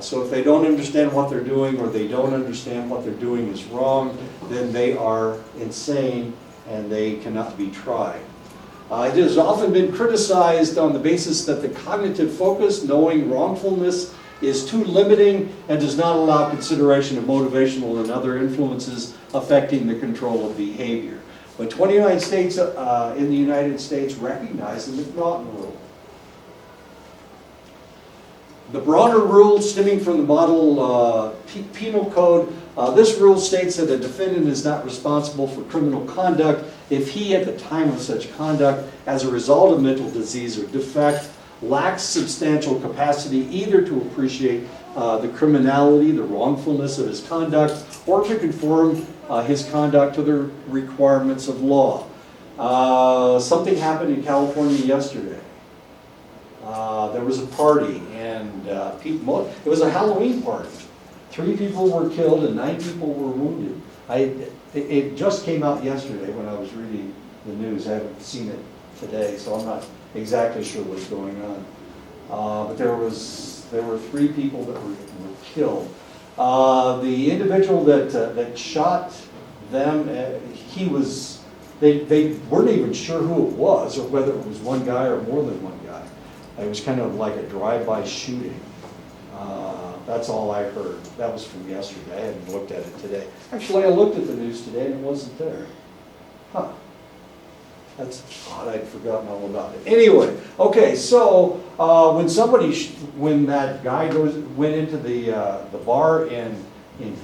So if they don't understand what they're doing, or they don't understand what they're doing is wrong, then they are insane and they cannot be tried. It has often been criticized on the basis that the cognitive focus, knowing wrongfulness, is too limiting and does not allow consideration of motivational and other influences affecting the control of behavior. But 29 states in the United States recognize the McNaughton rule. The broader rule stemming from the model penal code, this rule states that a defendant is not responsible for criminal conduct if he, at the time of such conduct, as a result of mental disease or defect, lacks substantial capacity either to appreciate the criminality, the wrongfulness of his conduct, or to conform his conduct to the requirements of law. Something happened in California yesterday. There was a party, and it was a Halloween party. 3 people were killed and 9 people were wounded. It just came out yesterday when I was reading the news. I haven't seen it today, so I'm not exactly sure what's going on. But there were 3 people that were killed. The individual that shot them, they weren't even sure who it was, or whether it was one guy or more than one guy. It was kind of like a drive-by shooting. That's all I heard. That was from yesterday. I hadn't looked at it today. Actually, I looked at the news today and it wasn't there. Huh. That's odd. I'd forgotten all about it. Anyway, okay, so when that guy went into the bar in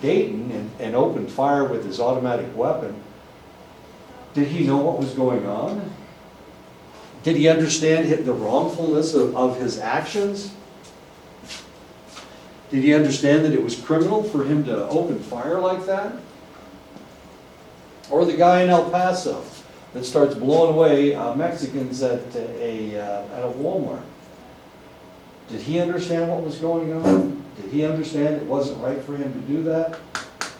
Dayton and opened fire with his automatic weapon, did he know what was going on? Did he understand the wrongfulness of his actions? Did he understand that it was criminal for him to open fire like that? Or the guy in El Paso that starts blowing away Mexicans at a Walmart? Did he understand what was going on? Did he understand it wasn't right for him to do that?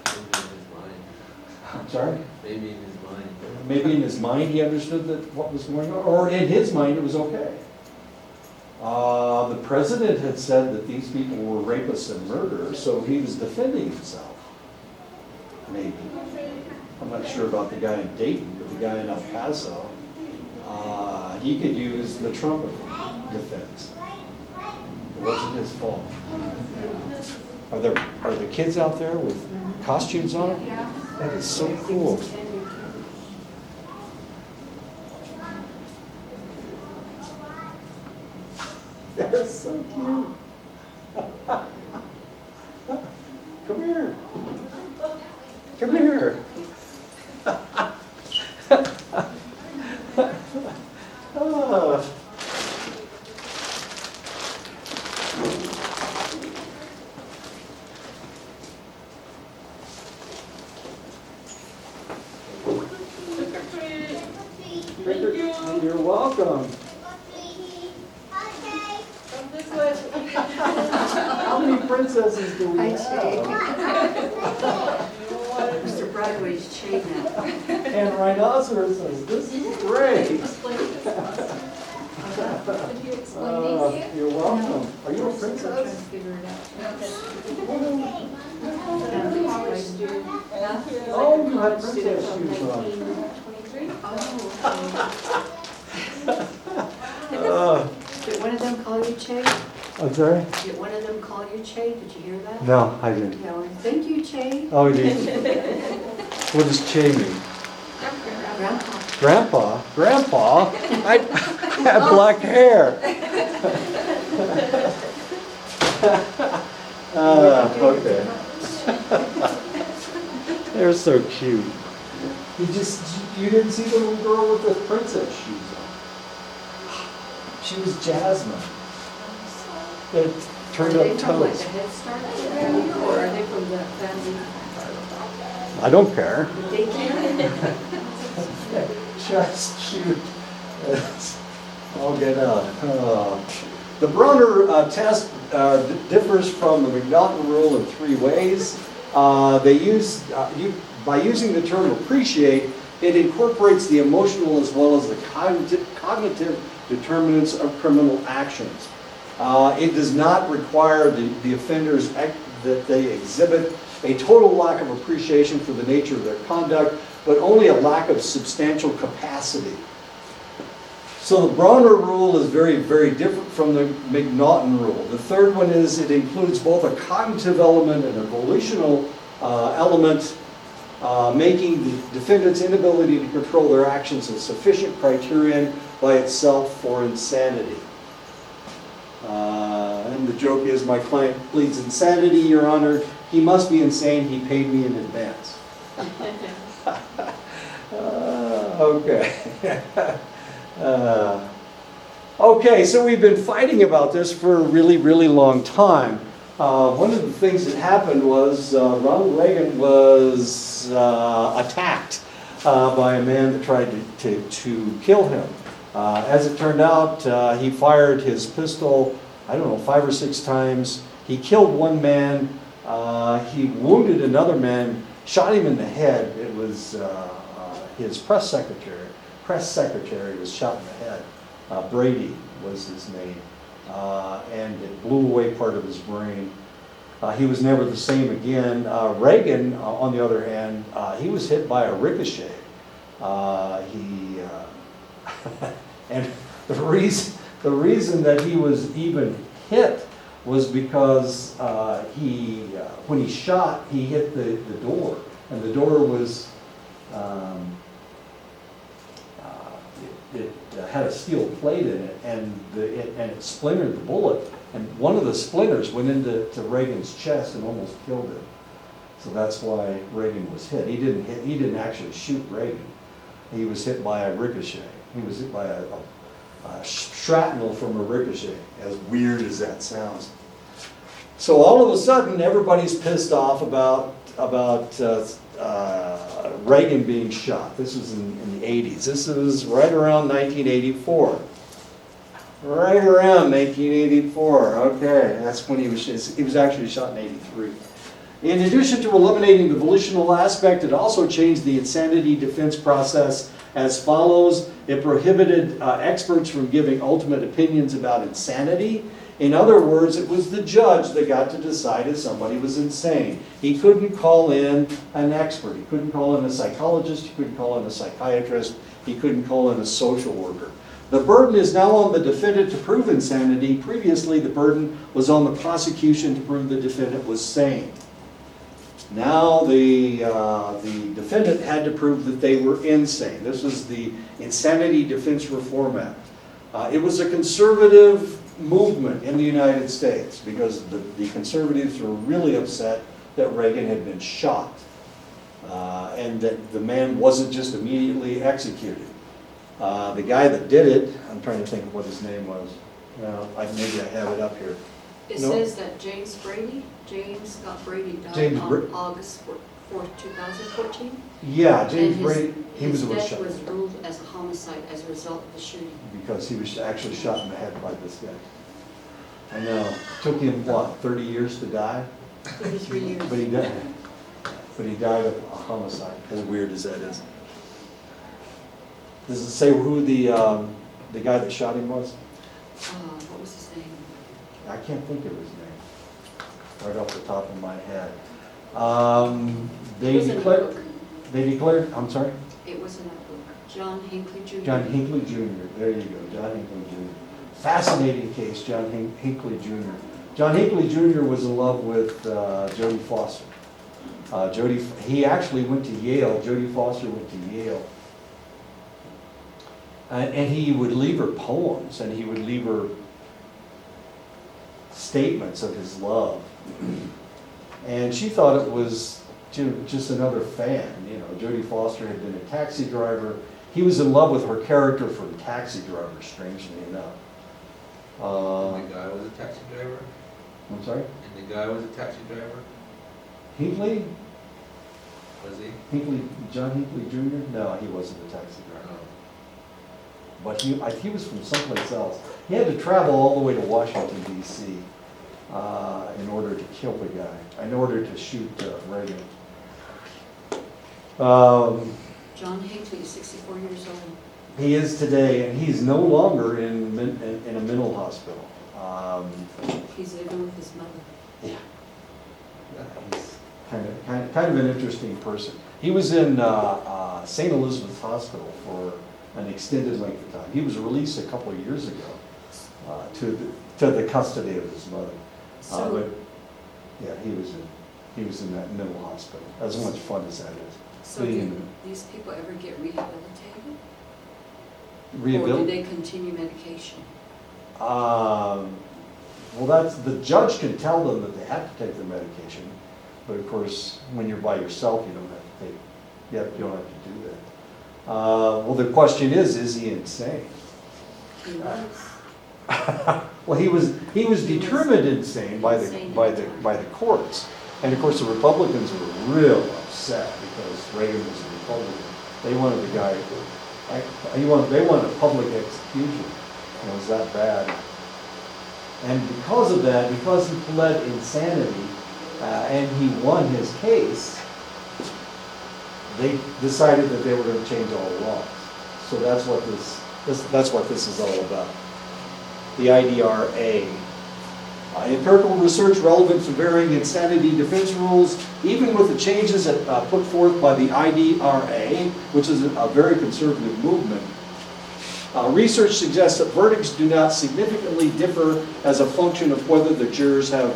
Maybe in his mind. I'm sorry? Maybe in his mind. Maybe in his mind he understood that what was going on, or in his mind it was okay. The president had said that these people were rapists and murderers, so he was defending himself. Maybe. I'm not sure about the guy in Dayton, but the guy in El Paso, he could use the Trump defense. It wasn't his fault. Are the kids out there with costumes on? That is so cool. They're so cute. Come here. Come here. Ah. You're welcome. How many princesses do we Hi, have? Mr. Broadway's chain now. And rhinoceroses. This is great. Did you explain these? You're welcome. Are you a Trying to princess? figure it out. Oh, you have princess shoes on. 1923? Did one of them call you Che? I'm sorry? Did one of them call you Che? Did you hear that? No, I didn't. No. Thank you, Che. Oh, you did. What does Che mean? Grandpa. Grandpa? Grandpa? I have black hair. Okay. They're so cute. You didn't see the little girl with the princess shoes on. She was Jasmine. They turned Are they up from like a toes. Head Start family, or are they from the family I don't care. daycare? Just shoot. I'll get out. The Bronner test differs from the McNaughton rule in three ways. By using the term appreciate, it incorporates the emotional as well as the cognitive determinants of criminal actions. It does not require the offenders that they exhibit a total lack of appreciation for the nature of their conduct, but only a lack of substantial capacity. So the Bronner rule is very, very different from the McNaughton rule. The third one is it includes both a cognitive element and a volitional element, making the defendant's inability to control their actions a sufficient criterion by itself for insanity. And the joke is, my client pleads insanity, Your Honor. He must be insane. He paid me in advance. Okay. Okay, so we've been fighting about this for a really, really long time. One of the things that happened was Ronald Reagan was attacked by a man that tried to kill him. As it turned out, he fired his pistol, I don't know, 5 or 6 times. He killed one man. He wounded another man, shot him in the head. It was his press secretary. Press secretary was shot in the head. Brady was his name. And it blew away part of his brain. He was never the same again. Reagan, on the other hand, he was hit by a ricochet. And the reason that he was even hit was because when he shot, he hit the door, and the door was, it had a steel plate in it, and it splintered the bullet, and one of the splinters went into Reagan's chest and almost killed him. So that's why Reagan was hit. He didn't actually shoot Reagan. He was hit by a ricochet. He was hit by a shrapnel from a ricochet, as weird as that sounds. So all of a sudden, everybody's pissed off about Reagan being shot. This was in the 80s. This was right around 1984. Right around 1984. Okay, that's when he was actually shot in 83. In addition to eliminating the volitional aspect, it also changed the insanity defense process as follows. It prohibited experts from giving ultimate opinions about insanity. In other words, it was the judge that got to decide if somebody was insane. He couldn't call in an expert. He couldn't call in a psychologist. He couldn't call in a psychiatrist. He couldn't call in a social worker. The burden is now on the defendant to prove insanity. Previously, the burden was on the prosecution to prove the defendant was sane. Now the defendant had to prove that they were insane. This was the Insanity Defense Reform Act. It was a conservative movement in the United States because the conservatives were really upset that Reagan had been shot and that the man wasn't just immediately executed. The guy that did it, I'm trying to think of what his name was. Maybe I have it up here. It No. says that James Scott Brady died James on August 4th, 2014. Yeah, James And Brady, he was his shot. death was ruled as a homicide as a result of the shooting. Because he was actually shot in the head by this guy. I know. Took him, what, 30 years to die? 33 years. But he died of a homicide, as weird as that is. Does it say who the guy that shot him was? What was his name? I can't think of his name, right off the top of my head. It was in a book. They declared, I'm sorry? It was in a book. John Hinckley Jr. John Hinckley Jr., there you go, John Hinckley Jr. Fascinating case, John Hinckley Jr. John Hinckley Jr. was in love with Jodie Foster. He actually went to Yale, Jodie Foster went to Yale. And he would leave her poems, and he would leave her statements of his love. And she thought it was just another fan. You know, Jodie Foster had been a taxi driver. He was in love with her character from Taxi Driver, strangely enough. And the guy was a taxi driver? I'm sorry? And the guy was a taxi driver? Hinckley? Was he? John Hinckley Jr.? No, he wasn't a taxi driver. No. But he was from someplace else. He had to travel all the way to Washington, D.C. In order to kill the guy, in order to shoot Reagan. John Hinckley is 64 years old. He is today, and he's no longer in a mental hospital. He's living with his mother. Yeah. He's kind of an interesting person. He was in St. Elizabeth's Hospital for an extended length of time. He was released a couple of years ago to the custody of his mother. But yeah, he was in that mental hospital. As much fun as that is. So do these people ever get rehabilitated? Or do they continue medication? Well, the judge can tell them that they have to take their medication, but of course, when you're by yourself, you don't have to do that. Well, the question is he insane? He was. Well, he was determined insane by the courts, and of course the Republicans were real upset because Reagan was a Republican. They wanted the guy. They wanted a public execution. It was that bad. And because of that, because he pled insanity and he won his case, they decided that they were going to change all the laws. So that's what this is all about. The IDRA. Empirical research relevant to varying insanity defense rules, even with the changes that put forth by the IDRA, which is a very conservative movement. Research suggests that verdicts do not significantly differ as a function of whether the jurors have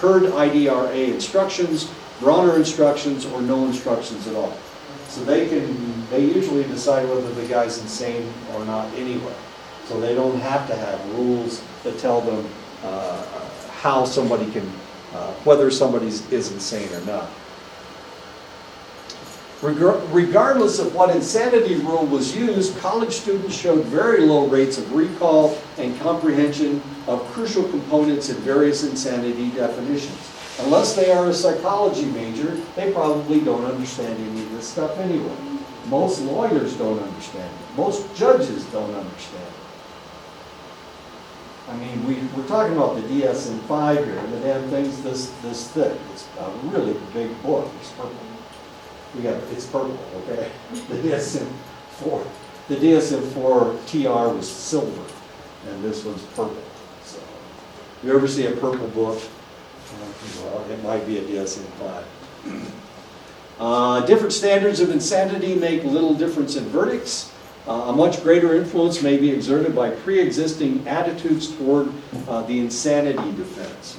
heard IDRA instructions, Bronner instructions, or no instructions at all. So they usually decide whether the guy's insane or not anyway. So they don't have to have rules that tell them how somebody can, whether somebody is insane or not. Regardless of what insanity rule was used, college students showed very low rates of recall and comprehension of crucial components in various insanity definitions. Unless they are a psychology major, they probably don't understand any of this stuff anyway. Most lawyers don't understand it. Most judges don't understand it. I mean, we're talking about the DSM-5 here, and the damn thing's this thick. It's a really big book. It's purple. It's purple, okay? The DSM-4 TR was silver, and this one's purple. So, if you ever see a purple book, well, it might be a DSM-5. Different standards of insanity make little difference in verdicts. A much greater influence may be exerted by pre-existing attitudes toward the insanity defense.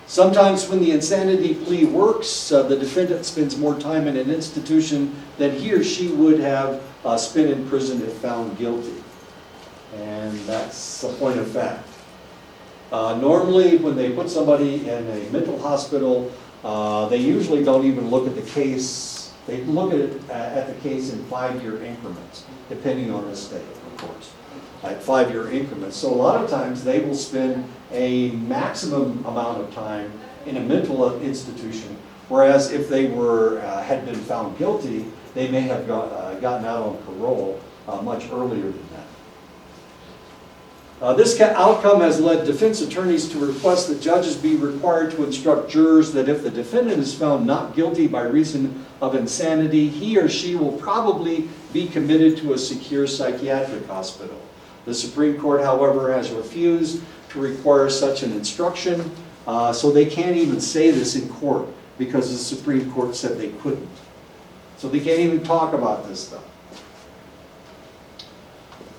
Sometimes when the insanity plea works, the defendant spends more time in an institution than he or she would have spent in prison if found guilty. And that's a point of fact. Normally, when they put somebody in a mental hospital, they usually don't even look at the case. They look at the case in 5-year increments, depending on the state, of course, at 5-year increments. So a lot of times they will spend a maximum amount of time in a mental institution, whereas if they had been found guilty, they may have gotten out on parole much earlier than that. This outcome has led defense attorneys to request that judges be required to instruct jurors that if the defendant is found not guilty by reason of insanity, he or she will probably be committed to a secure psychiatric hospital. The Supreme Court, however, has refused to require such an instruction, so they can't even say this in court because the Supreme Court said they couldn't. So they can't even talk about this stuff.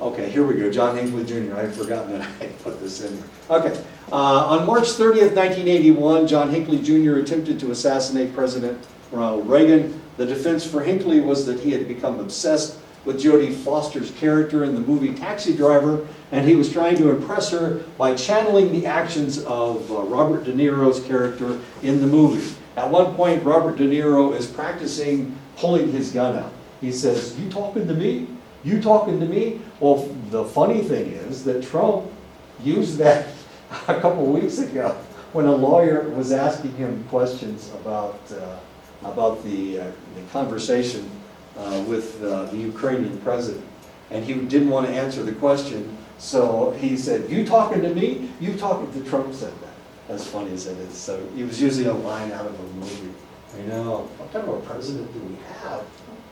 Okay, here we go. John Hinckley Jr. I had forgotten that I put this in here. Okay. On March 30th, 1981, John Hinckley Jr. attempted to assassinate President Ronald Reagan. The defense for Hinckley was that he had become obsessed with Jodie Foster's character in the movie Taxi Driver, and he was trying to impress her by channeling the actions of Robert De Niro's character in the movie. At one point, Robert De Niro is practicing pulling his gun out. He says, "You talking to me? You talking to me?" Well, the funny thing is that Trump used that a couple of weeks ago when a lawyer was asking him questions about the conversation with the Ukrainian president, and he didn't want to answer the question, so he said, "You talking to me? You talking to Trump?" Said that. As funny as it is. So he was using a line out of a movie. I know. What kind of a president do we have?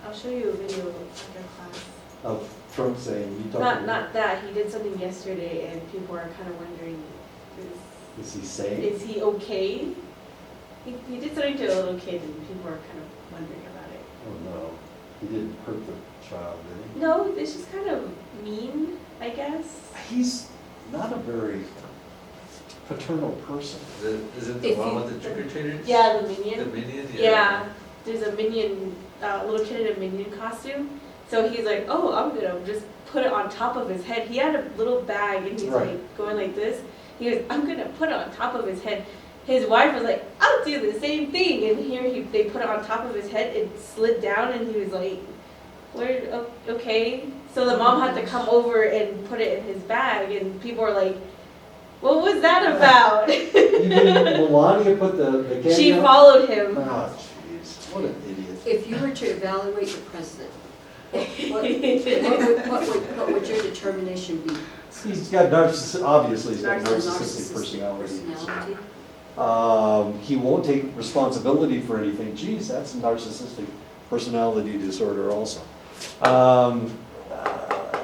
I'll show you a video after class. Of Trump saying, "You talking to me?" Not that. He did something yesterday and people are kind of wondering, Is he sane? is he okay? He did something to a little kid and people are kind of wondering about it. Oh no. He didn't hurt the child, did he? No, it's just kind of mean, I guess. He's not a very paternal person. Is it the one with the trick-or-treaters? Yeah, the minion. The minion? Yeah, there's a minion, little kid in a minion costume. So he's like, "Oh, I'm gonna just put it on top of his head." He had a little bag and he's Right. like going like this. He goes, "I'm gonna put it on top of his head." His wife was like, "I'll do the same thing." And here they put it on top of his head. It slid down and he was like, "Where? Okay." So the mom had to come over and put it in his bag and people were like, "What was that about?" Melania put the candy She out? followed him. Oh, jeez. What an idiot. If you were to evaluate the president, what would your determination be? He's got obviously he's got narcissistic personality. He won't take responsibility for anything. Geez, that's a narcissistic personality disorder also.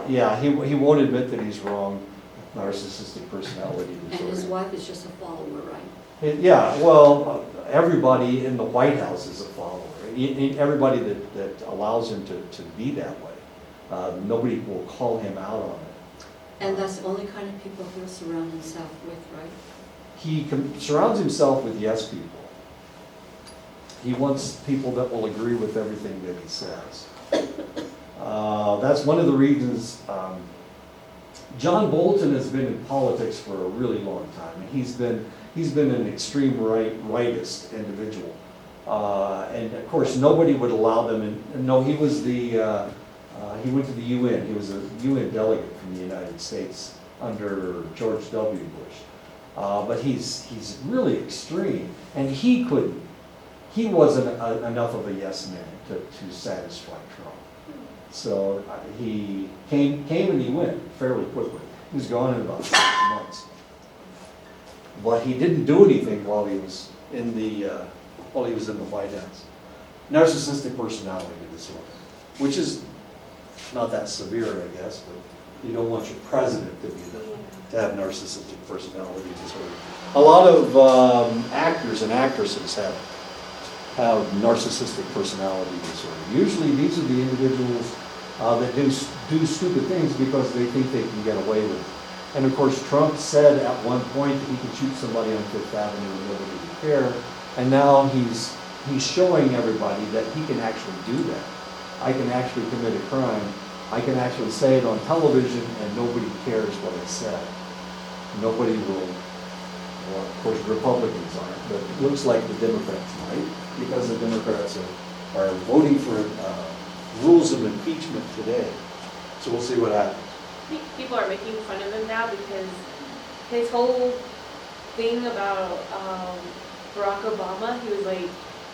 Yeah, he won't admit that he's wrong. Narcissistic personality And disorder. his wife is just a follower, right? Yeah, well, everybody in the White House is a follower. Everybody that allows him to be that way. nobody will call him out on it. And that's the only kind of people he'll surround himself with, right? He surrounds himself with yes people. He wants people that will agree with everything that he says. That's one of the reasons John Bolton has been in politics for a really long time, and he's been an extreme rightist individual. And of course, nobody would allow them. And no, he was he went to the UN. He was a UN delegate from the United States under George W. Bush. But he's really extreme, and he wasn't enough of a yes man to satisfy Trump. So he came and he went fairly quickly. He was gone in about 6 months. But he didn't do anything while he was in the White House. Narcissistic personality disorder, which is not that severe, I guess, but you don't want your president to have narcissistic personality disorder. A lot of actors and actresses have narcissistic personality disorder. Usually these are the individuals that do stupid things because they think they can get away with it. And of course, Trump said at one point that he could shoot somebody on Fifth Avenue and nobody would care. And now he's showing everybody that he can actually do that. I can actually commit a crime. I can actually say it on television and nobody cares what I said. Nobody will, well, of course, Republicans aren't, but it looks like the Democrats might, because the Democrats are voting for rules of impeachment today. So we'll see what happens. I think people are making fun of him now because his whole thing about Barack Obama, he was like,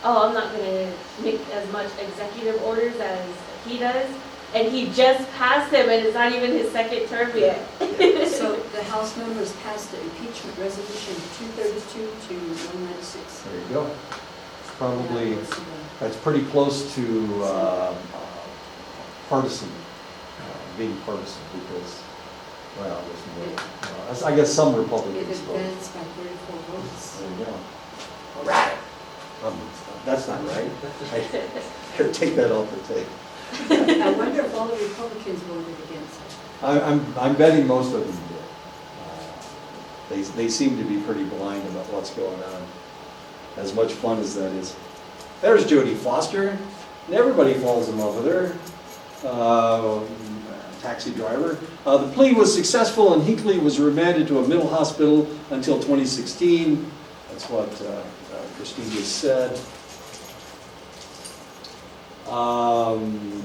oh, I'm not going to make as much executive orders as he does. And he just passed him, and it's not even his second term yet. So the House members passed the impeachment resolution 232 to 196. There you go. It's probably, Yeah, that's pretty close to partisan, being partisan, because, well, there's more, I guess some it Republicans vote. advanced by 34 votes. There you go. All right. That's not right. Here, take that off the tape. I wonder if all the Republicans voted against it. I'm betting most of them did. They seem to be pretty blind about what's going on. As much fun as that is. There's Jodie Foster, and everybody falls in love with her. Taxi driver. The plea was successful, and Hinckley was remanded to a mental hospital until 2016. That's what Christine just said.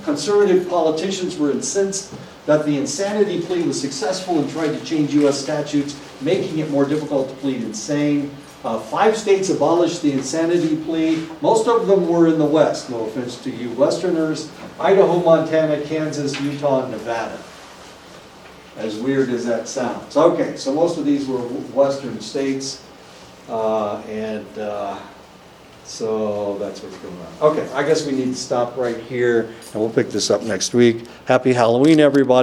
Conservative politicians were incensed that the insanity plea was successful and tried to change U.S. statutes, making it more difficult to plead insane. 5 states abolished the insanity plea. Most of them were in the West, no offense to you Westerners. Idaho, Montana, Kansas, Utah, and Nevada. As weird as that sounds. Okay, so most of these were Western states. So that's what's going on. Okay, I guess we need to stop right here, and we'll pick this up next week. Happy Halloween, everybody.